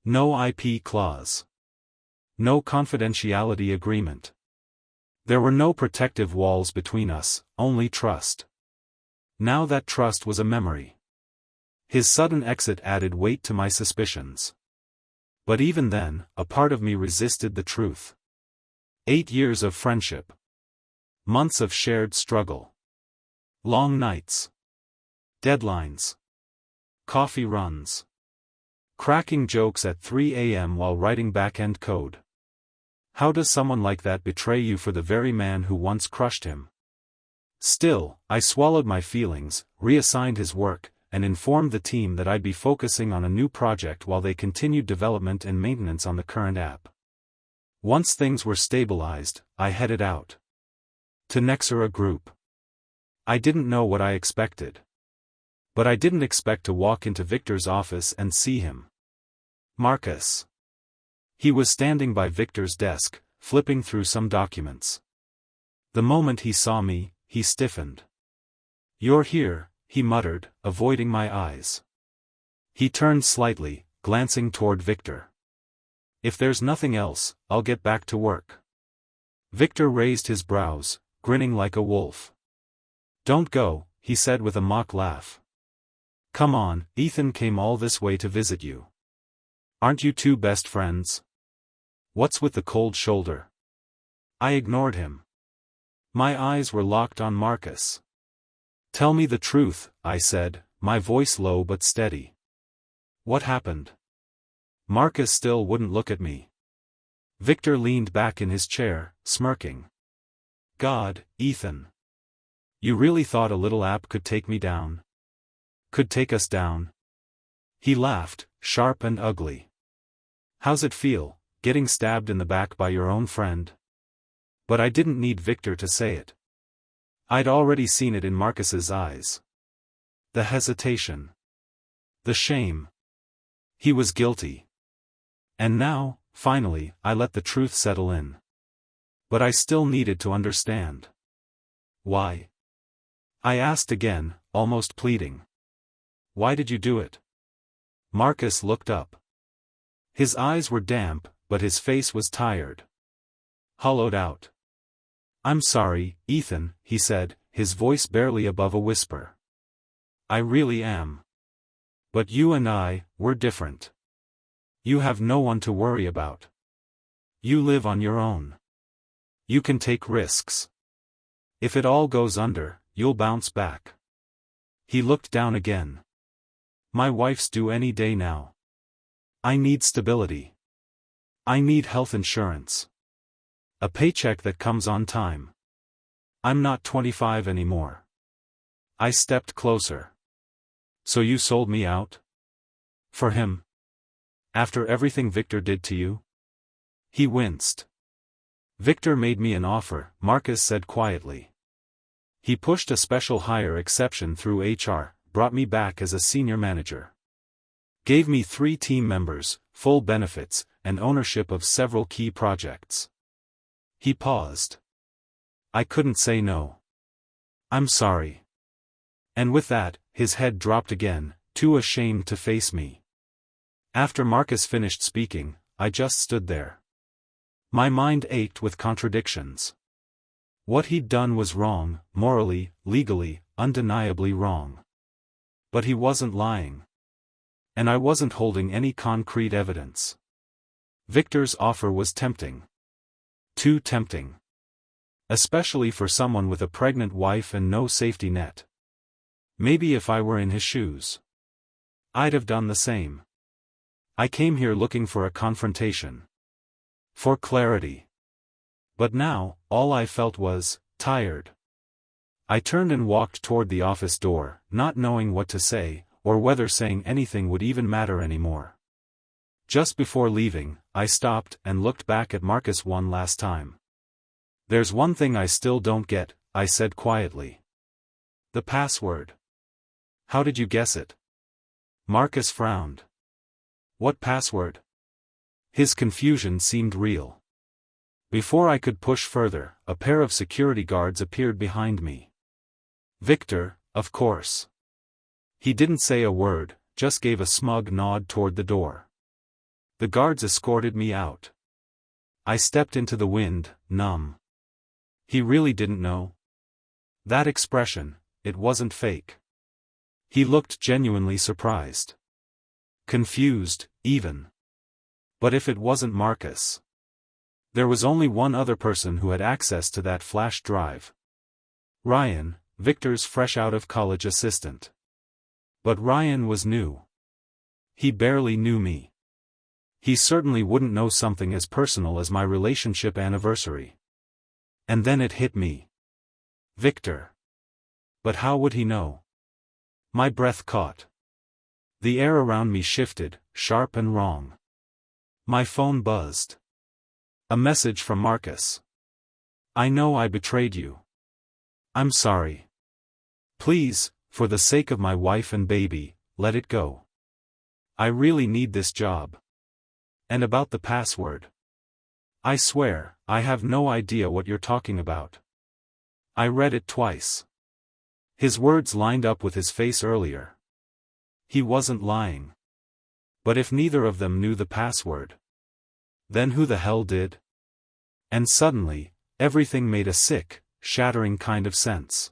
No IP clause. No confidentiality agreement. There were no protective walls between us, only trust. Now that trust was a memory. His sudden exit added weight to my suspicions. But even then, a part of me resisted the truth. 8 years of friendship. Months of shared struggle. Long nights. Deadlines. Coffee runs. Cracking jokes at 3 a.m. while writing back-end code. How does someone like that betray you for the very man who once crushed him? Still, I swallowed my feelings, reassigned his work, and informed the team that I'd be focusing on a new project while they continued development and maintenance on the current app. Once things were stabilized, I headed out. To Nexera Group. I didn't know what I expected. But I didn't expect to walk into Victor's office and see him. Marcus. He was standing by Victor's desk, flipping through some documents. The moment he saw me, he stiffened. You're here, he muttered, avoiding my eyes. He turned slightly, glancing toward Victor. If there's nothing else, I'll get back to work. Victor raised his brows, grinning like a wolf. Don't go, he said with a mock laugh. Come on, Ethan came all this way to visit you. Aren't you two best friends? What's with the cold shoulder? I ignored him. My eyes were locked on Marcus. Tell me the truth, I said, my voice low but steady. What happened? Marcus still wouldn't look at me. Victor leaned back in his chair, smirking. God, Ethan. You really thought a little app could take me down? Could take us down? He laughed, sharp and ugly. How's it feel, getting stabbed in the back by your own friend? But I didn't need Victor to say it. I'd already seen it in Marcus's eyes. The hesitation. The shame. He was guilty. And now, finally, I let the truth settle in. But I still needed to understand. Why? I asked again, almost pleading. Why did you do it? Marcus looked up. His eyes were damp, but his face was tired. Hollowed out. I'm sorry, Ethan, he said, his voice barely above a whisper. I really am. But you and I, we're different. You have no one to worry about. You live on your own. You can take risks. If it all goes under, you'll bounce back. He looked down again. My wife's due any day now. I need stability. I need health insurance. A paycheck that comes on time. I'm not 25 anymore. I stepped closer. So you sold me out? For him? After everything Victor did to you? He winced. Victor made me an offer, Marcus said quietly. He pushed a special hire exception through HR, brought me back as a senior manager. Gave me 3 team members, full benefits, and ownership of several key projects. He paused. I couldn't say no. I'm sorry. And with that, his head dropped again, too ashamed to face me. After Marcus finished speaking, I just stood there. My mind ached with contradictions. What he'd done was wrong, morally, legally, undeniably wrong. But he wasn't lying. And I wasn't holding any concrete evidence. Victor's offer was tempting. Too tempting. Especially for someone with a pregnant wife and no safety net. Maybe if I were in his shoes, I'd have done the same. I came here looking for a confrontation. For clarity. But now, all I felt was, tired. I turned and walked toward the office door, not knowing what to say, or whether saying anything would even matter anymore. Just before leaving, I stopped and looked back at Marcus one last time. There's one thing I still don't get, I said quietly. The password. How did you guess it? Marcus frowned. What password? His confusion seemed real. Before I could push further, a pair of security guards appeared behind me. Victor, of course. He didn't say a word, just gave a smug nod toward the door. The guards escorted me out. I stepped into the wind, numb. He really didn't know? That expression, it wasn't fake. He looked genuinely surprised. Confused, even. But if it wasn't Marcus? There was only one other person who had access to that flash drive. Ryan, Victor's fresh-out-of-college assistant. But Ryan was new. He barely knew me. He certainly wouldn't know something as personal as my relationship anniversary. And then it hit me. Victor. But how would he know? My breath caught. The air around me shifted, sharp and wrong. My phone buzzed. A message from Marcus. I know I betrayed you. I'm sorry. Please, for the sake of my wife and baby, let it go. I really need this job. And about the password. I swear, I have no idea what you're talking about. I read it twice. His words lined up with his face earlier. He wasn't lying. But if neither of them knew the password, Then who the hell did? And suddenly, everything made a sick, shattering kind of sense.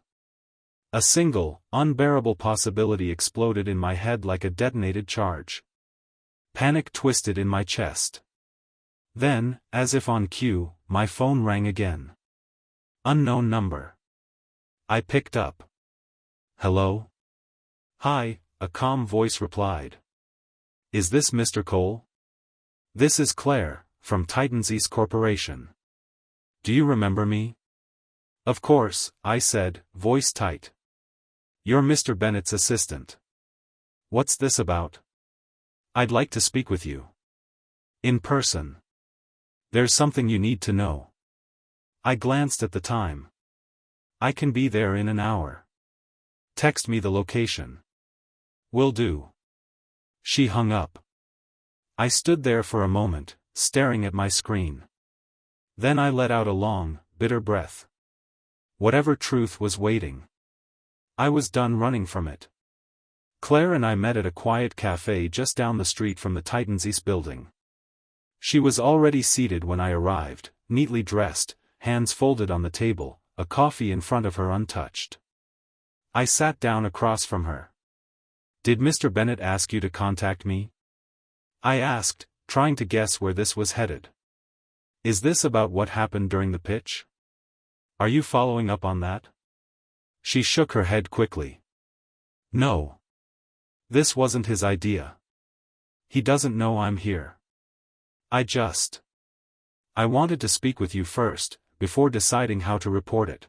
A single, unbearable possibility exploded in my head like a detonated charge. Panic twisted in my chest. Then, as if on cue, my phone rang again. Unknown number. I picked up. Hello? Hi, a calm voice replied. Is this Mr. Cole? This is Claire, from Titans East Corporation. Do you remember me? Of course, I said, voice tight. You're Mr. Bennett's assistant. What's this about? I'd like to speak with you. In person. There's something you need to know. I glanced at the time. I can be there in an hour. Text me the location. Will do. She hung up. I stood there for a moment, staring at my screen. Then I let out a long, bitter breath. Whatever truth was waiting. I was done running from it. Claire and I met at a quiet cafe just down the street from the Titans East building. She was already seated when I arrived, neatly dressed, hands folded on the table, a coffee in front of her untouched. I sat down across from her. Did Mr. Bennett ask you to contact me? I asked, trying to guess where this was headed. Is this about what happened during the pitch? Are you following up on that? She shook her head quickly. No. This wasn't his idea. He doesn't know I'm here. I wanted to speak with you first, before deciding how to report it.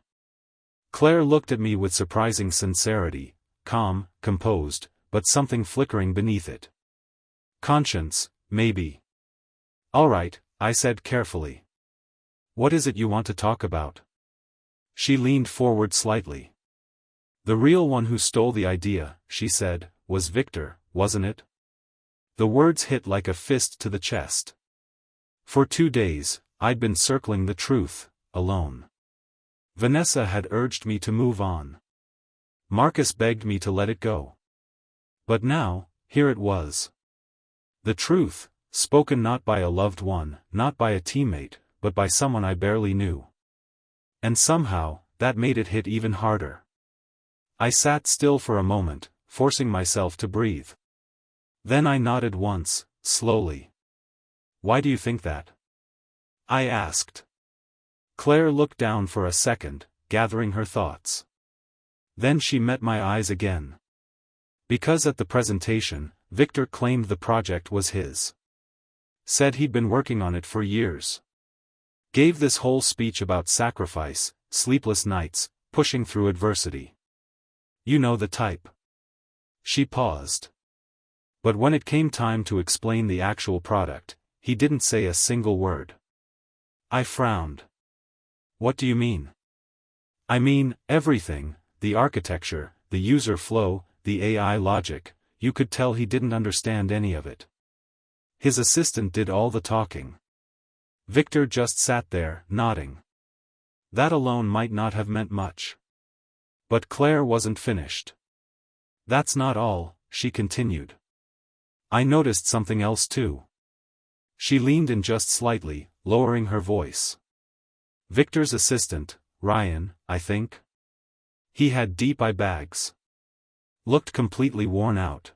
Claire looked at me with surprising sincerity, calm, composed, but something flickering beneath it. Conscience, maybe. All right, I said carefully. What is it you want to talk about? She leaned forward slightly. The real one who stole the idea, she said, was Victor, wasn't it? The words hit like a fist to the chest. For 2 days, I'd been circling the truth, alone. Vanessa had urged me to move on. Marcus begged me to let it go. But now, here it was. The truth, spoken not by a loved one, not by a teammate, but by someone I barely knew. And somehow, that made it hit even harder. I sat still for a moment, forcing myself to breathe. Then I nodded once, slowly. Why do you think that? I asked. Claire looked down for a second, gathering her thoughts. Then she met my eyes again. Because at the presentation, Victor claimed the project was his. Said he'd been working on it for years. Gave this whole speech about sacrifice, sleepless nights, pushing through adversity. You know the type. She paused. But when it came time to explain the actual product, he didn't say a single word. I frowned. What do you mean? I mean, everything, the architecture, the user flow, the AI logic, you could tell he didn't understand any of it. His assistant did all the talking. Victor just sat there, nodding. That alone might not have meant much. But Claire wasn't finished. That's not all, she continued. I noticed something else too. She leaned in just slightly, lowering her voice. Victor's assistant, Ryan, I think. He had deep eye bags. Looked completely worn out.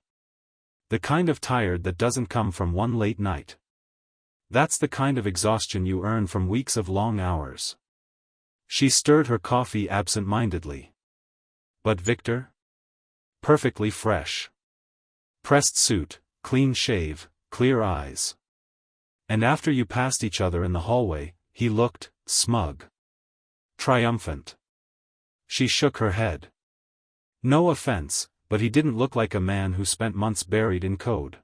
The kind of tired that doesn't come from one late night. That's the kind of exhaustion you earn from weeks of long hours. She stirred her coffee absent-mindedly. But Victor? Perfectly fresh. Pressed suit, clean shave, clear eyes. And after you passed each other in the hallway, he looked smug. Triumphant. She shook her head. No offense, but he didn't look like a man who spent months buried in code.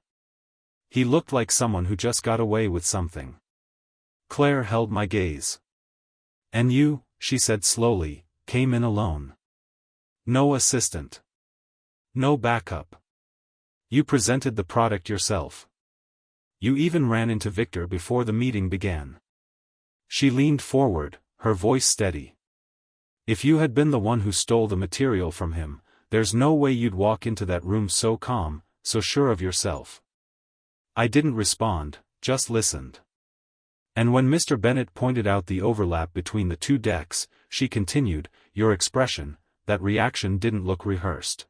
He looked like someone who just got away with something. Claire held my gaze. And you, she said slowly, came in alone. No assistant. No backup. You presented the product yourself. You even ran into Victor before the meeting began. She leaned forward, her voice steady. If you had been the one who stole the material from him, there's no way you'd walk into that room so calm, so sure of yourself. I didn't respond, just listened. And when Mr. Bennet pointed out the overlap between the two decks, she continued, "Your expression, that reaction didn't look rehearsed.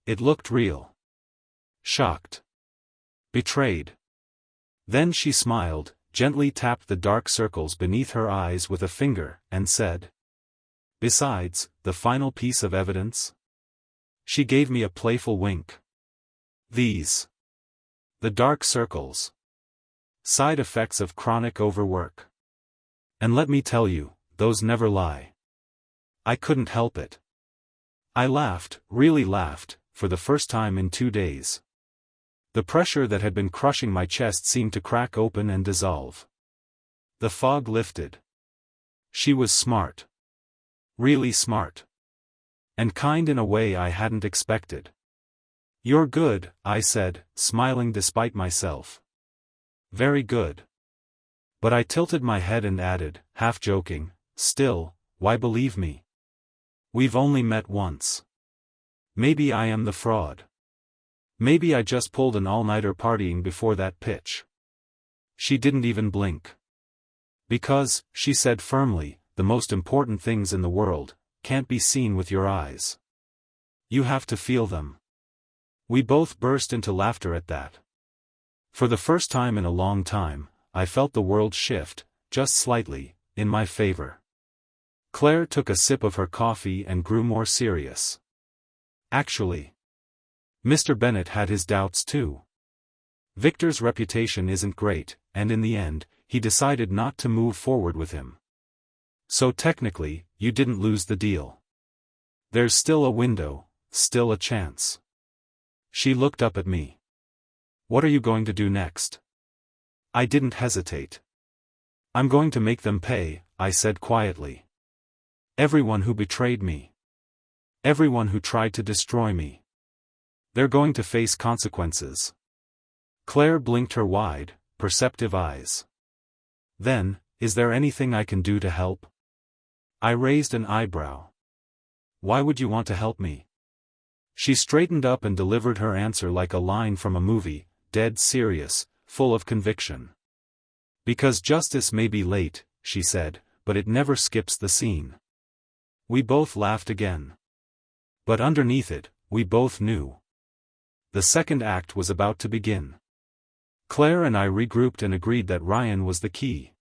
It looked real. Shocked. Betrayed." Then she smiled, gently tapped the dark circles beneath her eyes with a finger, and said, "Besides, the final piece of evidence?" She gave me a playful wink. "These. The dark circles. Side effects of chronic overwork. And let me tell you, those never lie." I couldn't help it. I laughed, really laughed, for the first time in 2 days. The pressure that had been crushing my chest seemed to crack open and dissolve. The fog lifted. She was smart. Really smart. And kind in a way I hadn't expected. "You're good," I said, smiling despite myself. "Very good." But I tilted my head and added, half joking, "Still, why believe me? We've only met once. Maybe I am the fraud. Maybe I just pulled an all-nighter partying before that pitch." She didn't even blink. "Because," she said firmly, "the most important things in the world can't be seen with your eyes. You have to feel them." We both burst into laughter at that. For the first time in a long time, I felt the world shift, just slightly, in my favor. Claire took a sip of her coffee and grew more serious. "Actually, Mr. Bennet had his doubts too. Victor's reputation isn't great, and in the end, he decided not to move forward with him. So technically, you didn't lose the deal. There's still a window, still a chance." She looked up at me. "What are you going to do next?" I didn't hesitate. "I'm going to make them pay," I said quietly. "Everyone who betrayed me. Everyone who tried to destroy me. They're going to face consequences." Claire blinked her wide, perceptive eyes. "Then, is there anything I can do to help?" I raised an eyebrow. "Why would you want to help me?" She straightened up and delivered her answer like a line from a movie, dead serious, full of conviction. "Because justice may be late," she said, "but it never skips the scene." We both laughed again. But underneath it, we both knew. The second act was about to begin. Claire and I regrouped and agreed that Ryan was the key.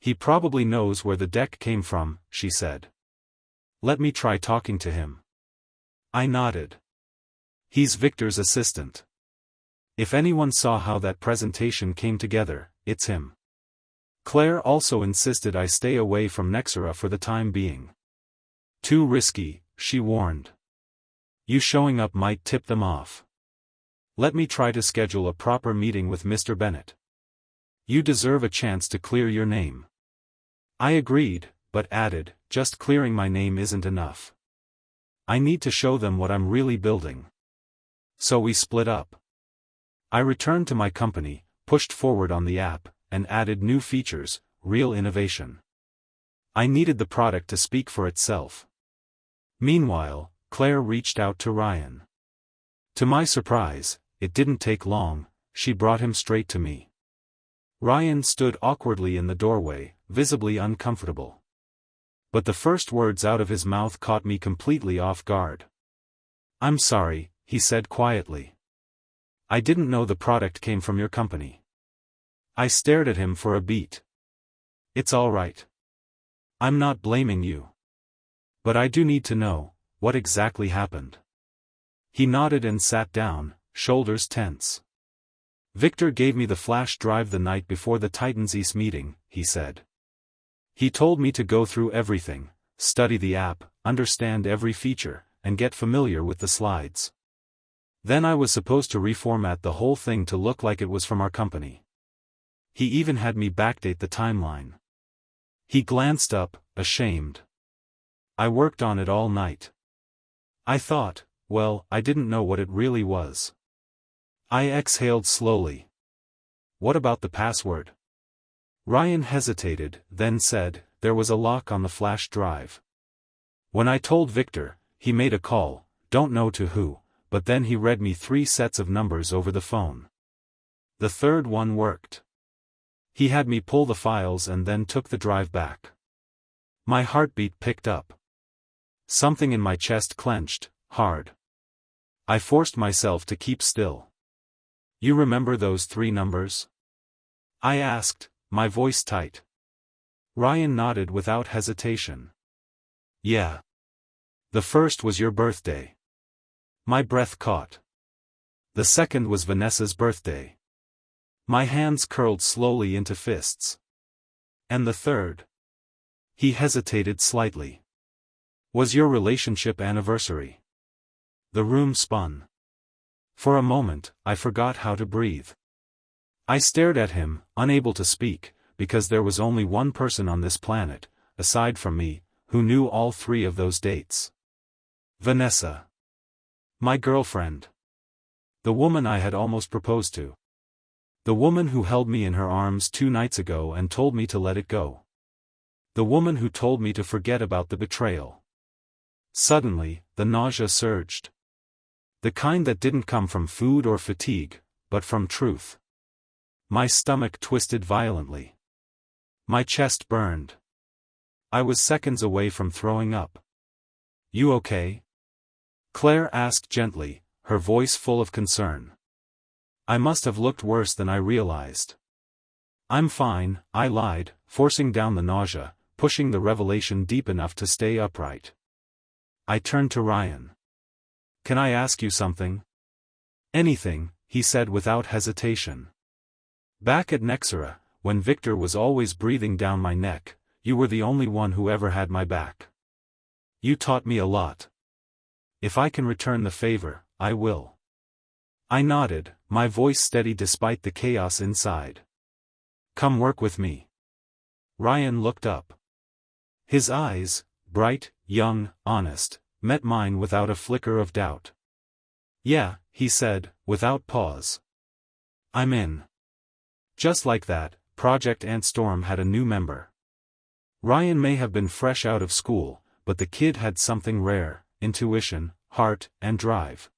"He probably knows where the deck came from," she said. "Let me try talking to him." I nodded. "He's Victor's assistant. If anyone saw how that presentation came together, it's him." Claire also insisted I stay away from Nexera for the time being. "Too risky," she warned. "You showing up might tip them off. Let me try to schedule a proper meeting with Mr. Bennet. You deserve a chance to clear your name." I agreed, but added, "Just clearing my name isn't enough. I need to show them what I'm really building." So we split up. I returned to my company, pushed forward on the app, and added new features, real innovation. I needed the product to speak for itself. Meanwhile, Claire reached out to Ryan. To my surprise, it didn't take long, she brought him straight to me. Ryan stood awkwardly in the doorway, visibly uncomfortable. But the first words out of his mouth caught me completely off guard. "I'm sorry," he said quietly. "I didn't know the product came from your company." I stared at him for a beat. "It's all right. I'm not blaming you. But I do need to know, what exactly happened." He nodded and sat down, shoulders tense. "Victor gave me the flash drive the night before the Titans East meeting," he said. "He told me to go through everything, study the app, understand every feature, and get familiar with the slides. Then I was supposed to reformat the whole thing to look like it was from our company. He even had me backdate the timeline." He glanced up, ashamed. "I worked on it all night." I thought, well, I didn't know what it really was. I exhaled slowly. "What about the password?" Ryan hesitated, then said, "There was a lock on the flash drive. When I told Victor, he made a call, don't know to who, but then he read me 3 sets of numbers over the phone. The third one worked. He had me pull the files and then took the drive back. My heartbeat picked up. Something in my chest clenched, hard. I forced myself to keep still. You remember those 3 numbers? I asked, my voice tight. Ryan nodded without hesitation. Yeah. The first was your birthday. My breath caught. The second was Vanessa's birthday. My hands curled slowly into fists. And the third? He hesitated slightly. Was your relationship anniversary. The room spun. For a moment, I forgot how to breathe. I stared at him, unable to speak, because there was only one person on this planet, aside from me, who knew all 3 of those dates. Vanessa. My girlfriend. The woman I had almost proposed to. The woman who held me in her arms 2 nights ago and told me to let it go. The woman who told me to forget about the betrayal. Suddenly, the nausea surged. The kind that didn't come from food or fatigue, but from truth. My stomach twisted violently. My chest burned. I was seconds away from throwing up. You okay? Claire asked gently, her voice full of concern. I must have looked worse than I realized. I'm fine, I lied, forcing down the nausea, pushing the revelation deep enough to stay upright. I turned to Ryan. Can I ask you something? Anything, he said without hesitation. Back at Nexera, when Victor was always breathing down my neck, you were the only one who ever had my back. You taught me a lot. If I can return the favor, I will. I nodded, my voice steady despite the chaos inside. Come work with me. Ryan looked up. His eyes, bright, young, honest, met mine without a flicker of doubt. Yeah, he said, without pause. I'm in. Just like that, Project Antstorm had a new member. Ryan may have been fresh out of school, but the kid had something rare: intuition, heart, and drive.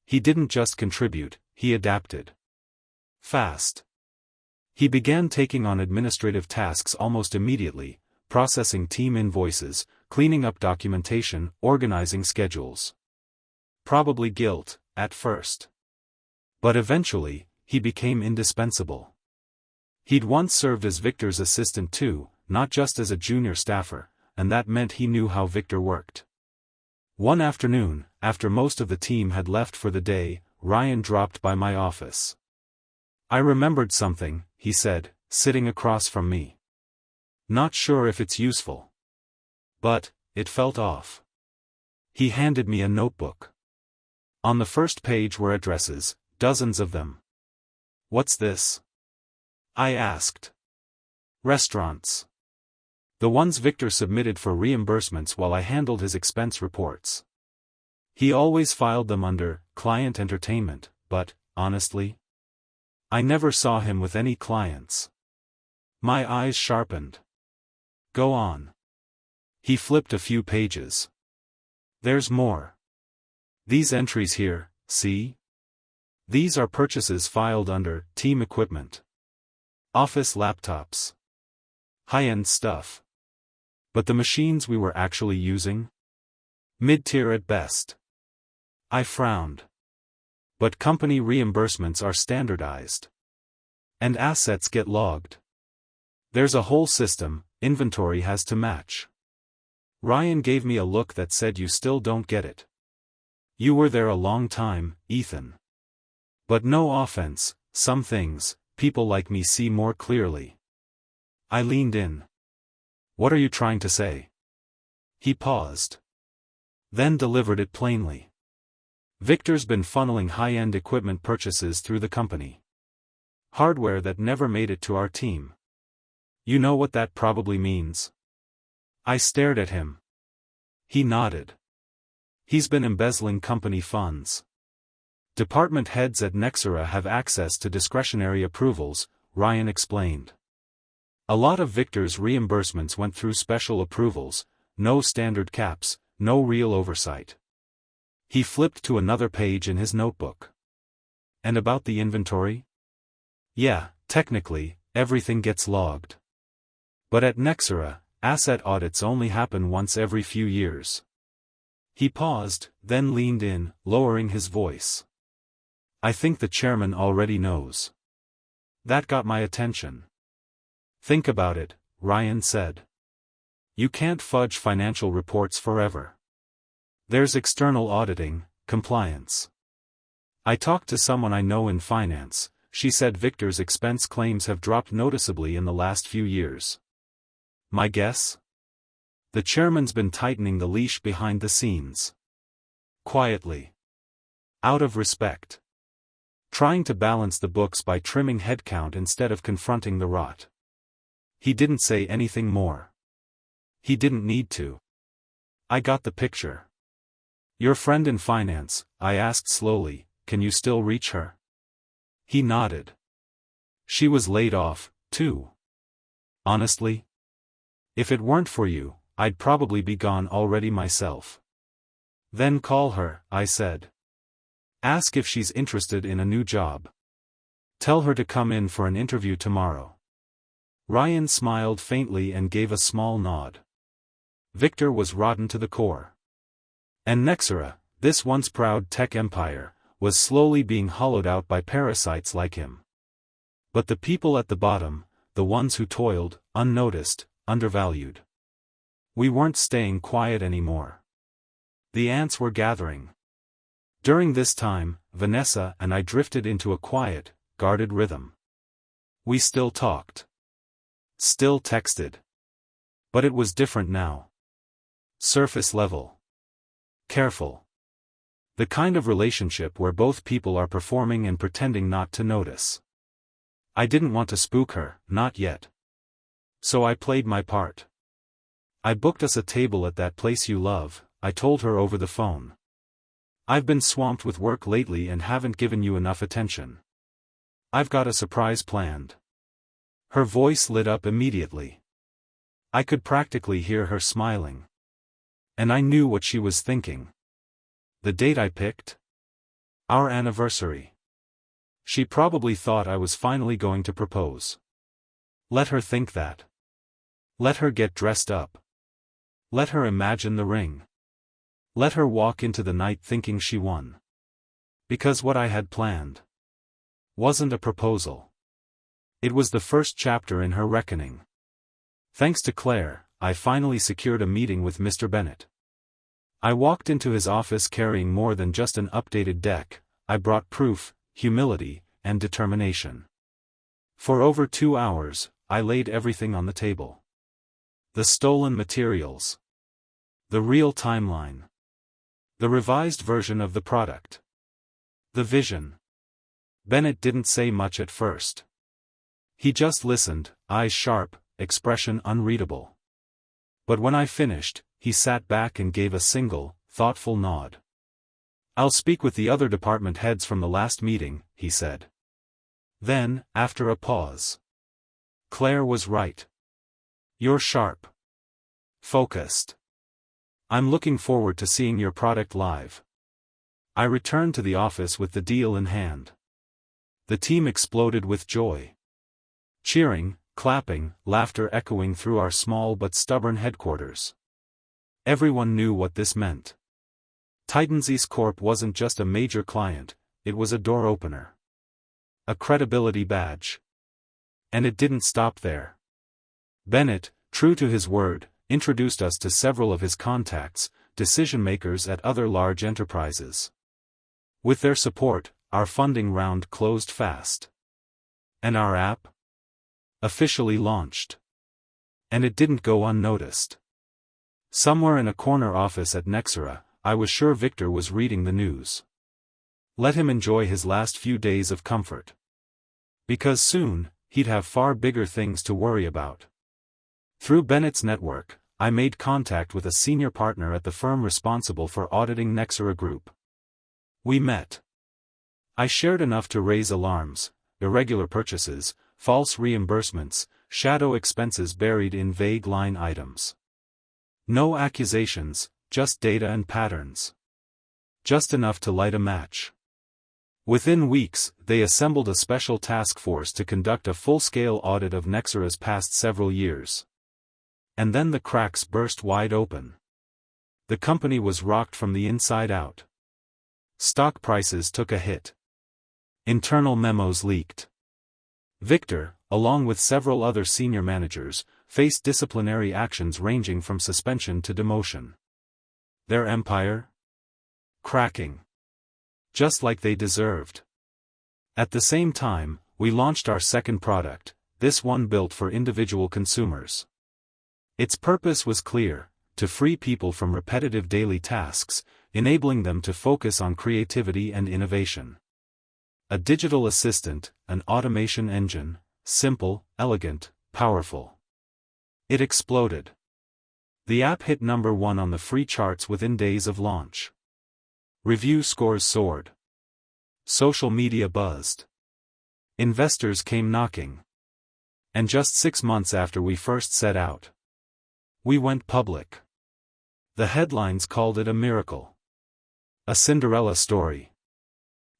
He didn't just contribute, he adapted. Fast. He began taking on administrative tasks almost immediately, processing team invoices, cleaning up documentation, organizing schedules. Probably guilt, at first. But eventually, he became indispensable. He'd once served as Victor's assistant too, not just as a junior staffer, and that meant he knew how Victor worked. One afternoon, after most of the team had left for the day, Ryan dropped by my office. I remembered something, he said, sitting across from me. Not sure if it's useful. But, it felt off. He handed me a notebook. On the first page were addresses, dozens of them. What's this? I asked. Restaurants. The ones Victor submitted for reimbursements while I handled his expense reports. He always filed them under client entertainment, but, honestly, I never saw him with any clients. My eyes sharpened. Go on. He flipped a few pages. There's more. These entries here, see? These are purchases filed under team equipment. Office laptops. High-end stuff. But the machines we were actually using? Mid-tier at best. I frowned. But company reimbursements are standardized. And assets get logged. There's a whole system, inventory has to match. Ryan gave me a look that said you still don't get it. You were there a long time, Ethan. But no offense, some things, people like me see more clearly. I leaned in. What are you trying to say? He paused. Then delivered it plainly. Victor's been funneling high-end equipment purchases through the company. Hardware that never made it to our team. You know what that probably means? I stared at him. He nodded. He's been embezzling company funds. Department heads at Nexera have access to discretionary approvals, Ryan explained. A lot of Victor's reimbursements went through special approvals, no standard caps, no real oversight. He flipped to another page in his notebook. And about the inventory? Yeah, technically, everything gets logged. But at Nexera, asset audits only happen once every few years. He paused, then leaned in, lowering his voice. I think the chairman already knows. That got my attention. Think about it, Ryan said. You can't fudge financial reports forever. There's external auditing, compliance. I talked to someone I know in finance. She said Victor's expense claims have dropped noticeably in the last few years. My guess? The chairman's been tightening the leash behind the scenes. Quietly. Out of respect. Trying to balance the books by trimming headcount instead of confronting the rot. He didn't say anything more. He didn't need to. I got the picture. Your friend in finance, I asked slowly, can you still reach her? He nodded. She was laid off, too. Honestly? If it weren't for you, I'd probably be gone already myself. Then call her, I said. Ask if she's interested in a new job. Tell her to come in for an interview tomorrow. Ryan smiled faintly and gave a small nod. Victor was rotten to the core. And Nexera, this once proud tech empire, was slowly being hollowed out by parasites like him. But the people at the bottom, the ones who toiled, unnoticed, undervalued. We weren't staying quiet anymore. The ants were gathering. During this time, Vanessa and I drifted into a quiet, guarded rhythm. We still talked. Still texted. But it was different now. Surface level. Careful. The kind of relationship where both people are performing and pretending not to notice. I didn't want to spook her, not yet. So I played my part. I booked us a table at that place you love, I told her over the phone. I've been swamped with work lately and haven't given you enough attention. I've got a surprise planned. Her voice lit up immediately. I could practically hear her smiling. And I knew what she was thinking. The date I picked? Our anniversary. She probably thought I was finally going to propose. Let her think that. Let her get dressed up. Let her imagine the ring. Let her walk into the night thinking she won. Because what I had planned wasn't a proposal. It was the first chapter in her reckoning. Thanks to Claire, I finally secured a meeting with Mr. Bennett. I walked into his office carrying more than just an updated deck. I brought proof, humility, and determination. For over 2 hours, I laid everything on the table. The stolen materials. The real timeline. The revised version of the product. The vision. Bennett didn't say much at first. He just listened, eyes sharp, expression unreadable. But when I finished, he sat back and gave a single, thoughtful nod. I'll speak with the other department heads from the last meeting, he said. Then, after a pause. Claire was right. You're sharp. Focused. I'm looking forward to seeing your product live. I returned to the office with the deal in hand. The team exploded with joy. Cheering, clapping, laughter echoing through our small but stubborn headquarters. Everyone knew what this meant. Titan's Corp wasn't just a major client, it was a door opener. A credibility badge. And it didn't stop there. Bennett, true to his word, introduced us to several of his contacts, decision-makers at other large enterprises. With their support, our funding round closed fast. And our app? Officially launched. And it didn't go unnoticed. Somewhere in a corner office at Nexera, I was sure Victor was reading the news. Let him enjoy his last few days of comfort. Because soon, he'd have far bigger things to worry about. Through Bennett's network, I made contact with a senior partner at the firm responsible for auditing Nexera Group. We met. I shared enough to raise alarms: irregular purchases, false reimbursements, shadow expenses buried in vague line items. No accusations, just data and patterns. Just enough to light a match. Within weeks, they assembled a special task force to conduct a full-scale audit of Nexera's past several years. And then the cracks burst wide open. The company was rocked from the inside out. Stock prices took a hit. Internal memos leaked. Victor, along with several other senior managers, faced disciplinary actions ranging from suspension to demotion. Their empire? Cracking. Just like they deserved. At the same time, we launched our second product, this one built for individual consumers. Its purpose was clear: to free people from repetitive daily tasks, enabling them to focus on creativity and innovation. A digital assistant, an automation engine, simple, elegant, powerful. It exploded. The app hit #1 on the free charts within days of launch. Review scores soared. Social media buzzed. Investors came knocking. And just 6 months after we first set out, we went public. The headlines called it a miracle. A Cinderella story.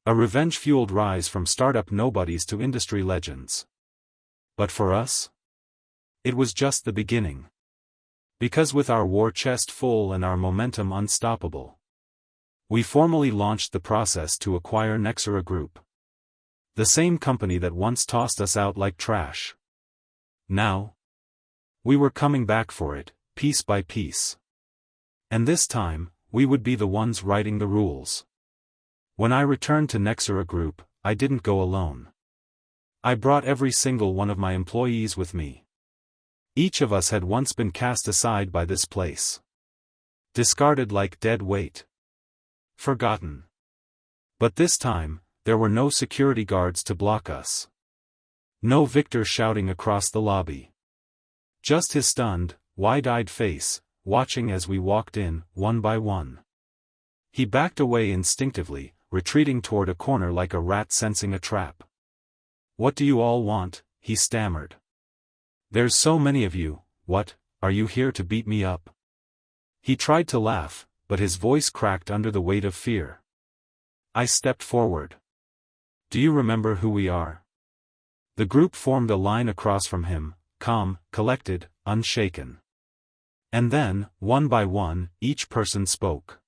A revenge-fueled rise from startup nobodies to industry legends. But for us, it was just the beginning. Because with our war chest full and our momentum unstoppable, we formally launched the process to acquire Nexera Group. The same company that once tossed us out like trash. Now, we were coming back for it, piece by piece. And this time, we would be the ones writing the rules. When I returned to Nexera Group, I didn't go alone. I brought every single one of my employees with me. Each of us had once been cast aside by this place. Discarded like dead weight. Forgotten. But this time, there were no security guards to block us. No Victor shouting across the lobby. Just his stunned, wide-eyed face, watching as we walked in, one by one. He backed away instinctively, retreating toward a corner like a rat sensing a trap. "What do you all want?" he stammered. "There's so many of you. What, are you here to beat me up?" He tried to laugh, but his voice cracked under the weight of fear. I stepped forward. "Do you remember who we are?" The group formed a line across from him, calm, collected, unshaken. And then, one by one, each person spoke.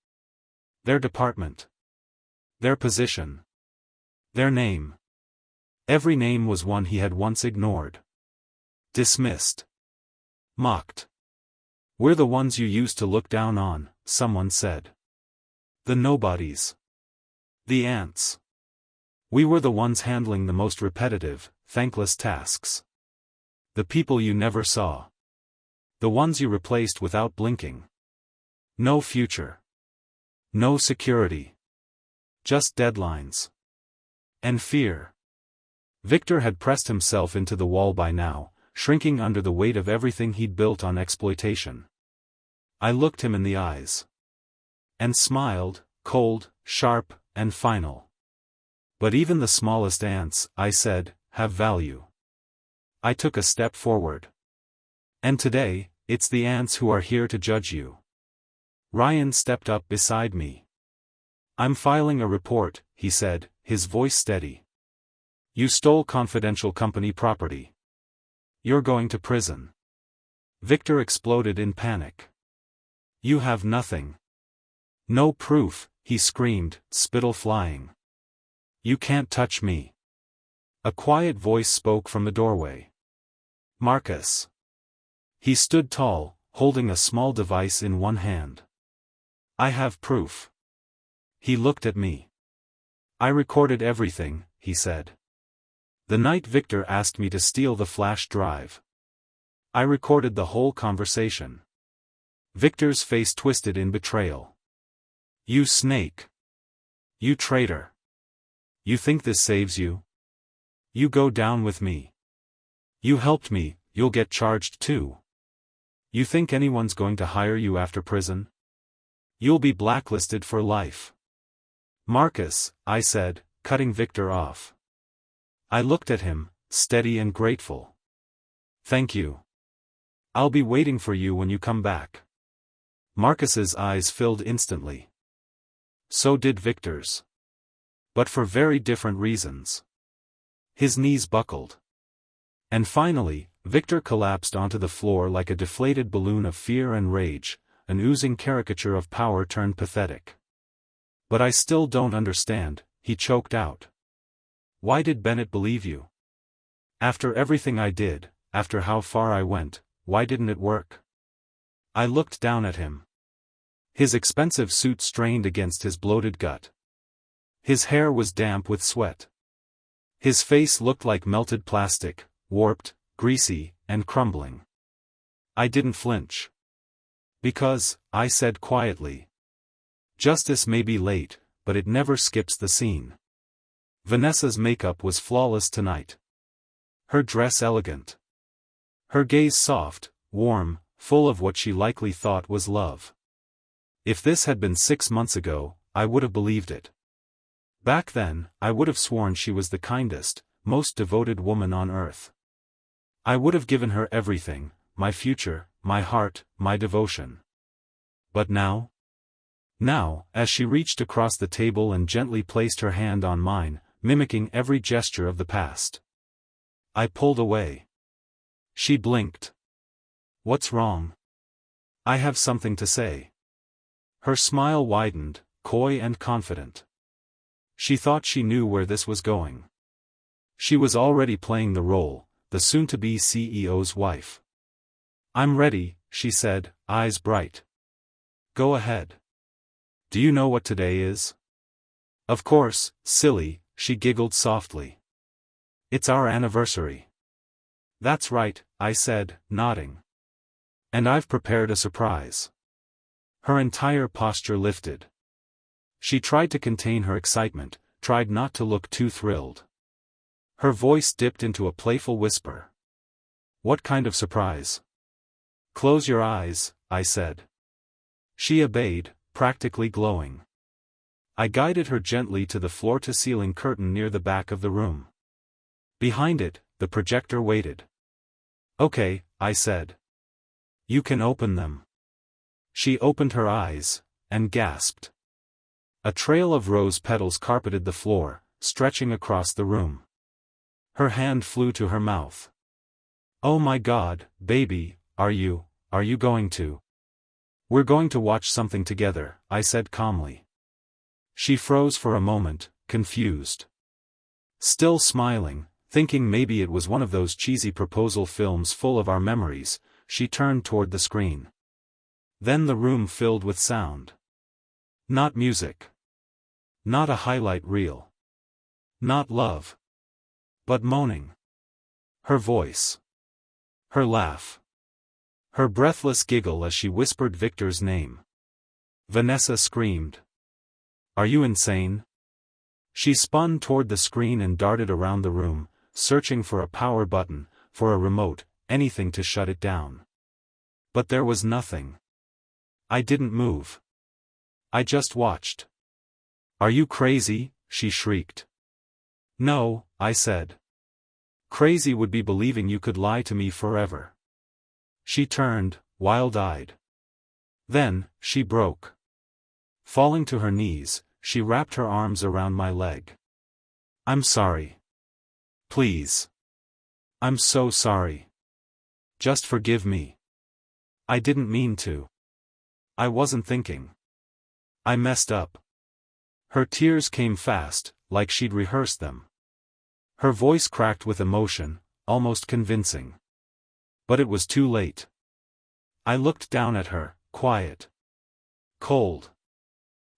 Their department. Their position. Their name. Every name was one he had once ignored. Dismissed. Mocked. "We're the ones you used to look down on," someone said. "The nobodies. The ants. We were the ones handling the most repetitive, thankless tasks. The people you never saw. The ones you replaced without blinking. No future. No security. Just deadlines. And fear." Victor had pressed himself into the wall by now, shrinking under the weight of everything he'd built on exploitation. I looked him in the eyes. And smiled, cold, sharp, and final. "But even the smallest ants," I said, "have value." I took a step forward. "And today, it's the ants who are here to judge you." Ryan stepped up beside me. "I'm filing a report," he said, his voice steady. "You stole confidential company property. You're going to prison." Victor exploded in panic. "You have nothing. No proof," he screamed, spittle flying. "You can't touch me." A quiet voice spoke from the doorway. "Marcus." He stood tall, holding a small device in one hand. "I have proof." He looked at me. "I recorded everything," he said. "The night Victor asked me to steal the flash drive. I recorded the whole conversation." Victor's face twisted in betrayal. "You snake. You traitor. You think this saves you? You go down with me. You helped me, you'll get charged too. You think anyone's going to hire you after prison? You'll be blacklisted for life." "Marcus," I said, cutting Victor off. I looked at him, steady and grateful. "Thank you. I'll be waiting for you when you come back." Marcus's eyes filled instantly. So did Victor's. But for very different reasons. His knees buckled. And finally, Victor collapsed onto the floor like a deflated balloon of fear and rage, an oozing caricature of power turned pathetic. "But I still don't understand," he choked out. "Why did Bennett believe you? After everything I did, after how far I went, why didn't it work?" I looked down at him. His expensive suit strained against his bloated gut. His hair was damp with sweat. His face looked like melted plastic, warped, greasy, and crumbling. I didn't flinch. "Because," I said quietly, "justice may be late, but it never skips the scene. Vanessa's makeup was flawless tonight. Her dress elegant. Her gaze soft, warm, full of what she likely thought was love. If this had been 6 months ago, I would have believed it. Back then, I would have sworn she was the kindest, most devoted woman on earth. I would have given her everything, my future, my heart, my devotion. But now? Now, as she reached across the table and gently placed her hand on mine, mimicking every gesture of the past, I pulled away. She blinked. "What's wrong?" "I have something to say." Her smile widened, coy and confident. She thought she knew where this was going. She was already playing the role, the soon-to-be CEO's wife. "I'm ready," she said, eyes bright. "Go ahead. Do you know what today is?" "Of course, silly," she giggled softly. "It's our anniversary." "That's right," I said, nodding. "And I've prepared a surprise." Her entire posture lifted. She tried to contain her excitement, tried not to look too thrilled. Her voice dipped into a playful whisper. "What kind of surprise?" "Close your eyes," I said. She obeyed, practically glowing. I guided her gently to the floor-to-ceiling curtain near the back of the room. Behind it, the projector waited. "Okay," I said. "You can open them." She opened her eyes, and gasped. A trail of rose petals carpeted the floor, stretching across the room. Her hand flew to her mouth. "Oh my God, baby, are you going to?" "We're going to watch something together," I said calmly. She froze for a moment, confused. Still smiling, thinking maybe it was one of those cheesy proposal films full of our memories, she turned toward the screen. Then the room filled with sound. Not music. Not a highlight reel. Not love. But moaning. Her voice. Her laugh. Her breathless giggle as she whispered Victor's name. Vanessa screamed. "Are you insane?" She spun toward the screen and darted around the room, searching for a power button, for a remote, anything to shut it down. But there was nothing. I didn't move. I just watched. "Are you crazy?" she shrieked. "No," I said. "Crazy would be believing you could lie to me forever." She turned, wild-eyed. Then, she broke. Falling to her knees, she wrapped her arms around my leg. "I'm sorry. Please. I'm so sorry. Just forgive me. I didn't mean to. I wasn't thinking. I messed up." Her tears came fast, like she'd rehearsed them. Her voice cracked with emotion, almost convincing. But it was too late. I looked down at her, quiet. Cold.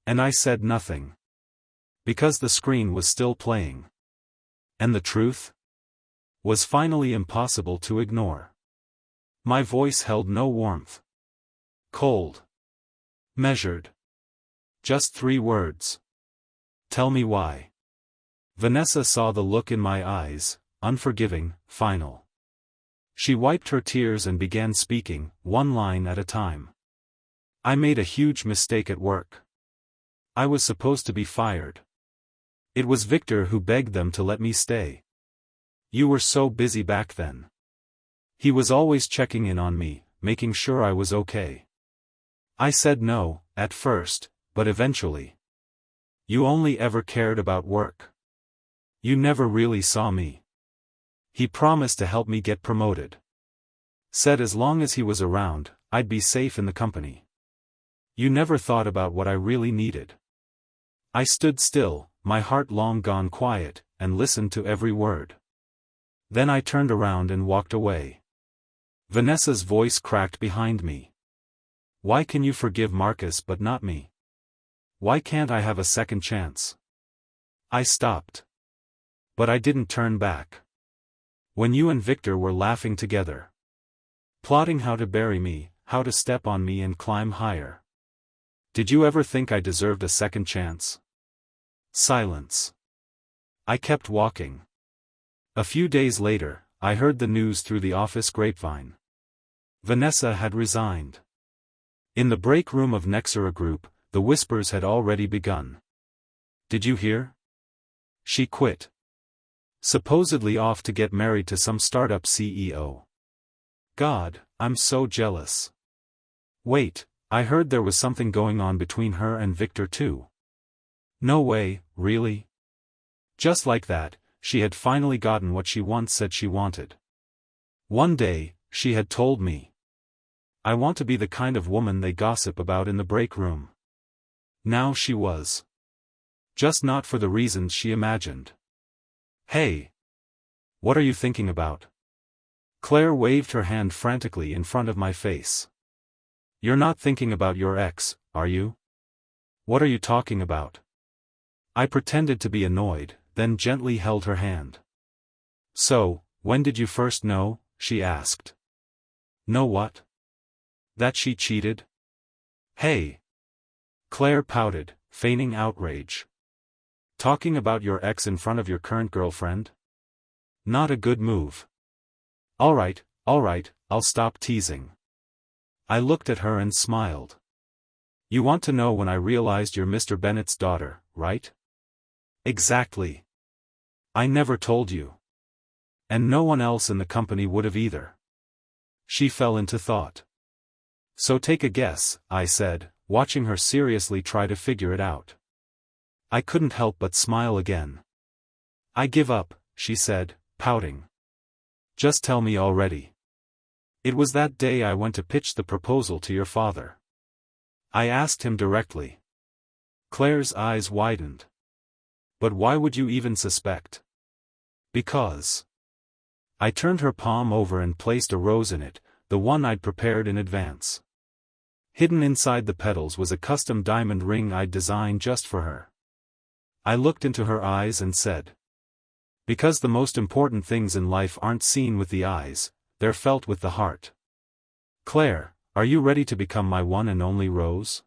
And I said nothing. Because the screen was still playing. And the truth? Was finally impossible to ignore. My voice held no warmth. Cold. Measured. Just 3 words. "Tell me why." Vanessa saw the look in my eyes, unforgiving, final. She wiped her tears and began speaking, one line at a time. "I made a huge mistake at work. I was supposed to be fired. It was Victor who begged them to let me stay. You were so busy back then. He was always checking in on me, making sure I was okay. I said no, at first, but eventually. You only ever cared about work. You never really saw me. He promised to help me get promoted. Said as long as he was around, I'd be safe in the company. You never thought about what I really needed. I stood still, my heart long gone quiet, and listened to every word. Then I turned around and walked away. Vanessa's voice cracked behind me. Why can you forgive Marcus but not me? Why can't I have a second chance? I stopped. But I didn't turn back. When you and Victor were laughing together, plotting how to bury me, how to step on me and climb higher. Did you ever think I deserved a second chance? Silence. I kept walking. A few days later, I heard the news through the office grapevine. Vanessa had resigned. In the break room of Nexera Group, the whispers had already begun. Did you hear? She quit. Supposedly off to get married to some startup CEO. God, I'm so jealous. Wait, I heard there was something going on between her and Victor too. No way, really? Just like that, she had finally gotten what she once said she wanted. One day, she had told me, I want to be the kind of woman they gossip about in the break room. Now she was. Just not for the reasons she imagined. Hey! What are you thinking about? Claire waved her hand frantically in front of my face. You're not thinking about your ex, are you? What are you talking about? I pretended to be annoyed, then gently held her hand. So, when did you first know? She asked. Know what? That she cheated? Hey! Claire pouted, feigning outrage. Talking about your ex in front of your current girlfriend? Not a good move. Alright, I'll stop teasing. I looked at her and smiled. You want to know when I realized you're Mr. Bennett's daughter, right? Exactly. I never told you. And no one else in the company would have either. She fell into thought. So take a guess, I said, watching her seriously try to figure it out. I couldn't help but smile again. I give up, she said, pouting. Just tell me already. It was that day I went to pitch the proposal to your father. I asked him directly. Claire's eyes widened. But why would you even suspect? Because. I turned her palm over and placed a rose in it, the one I'd prepared in advance. Hidden inside the petals was a custom diamond ring I'd designed just for her. I looked into her eyes and said, because the most important things in life aren't seen with the eyes, they're felt with the heart. Claire, are you ready to become my one and only rose?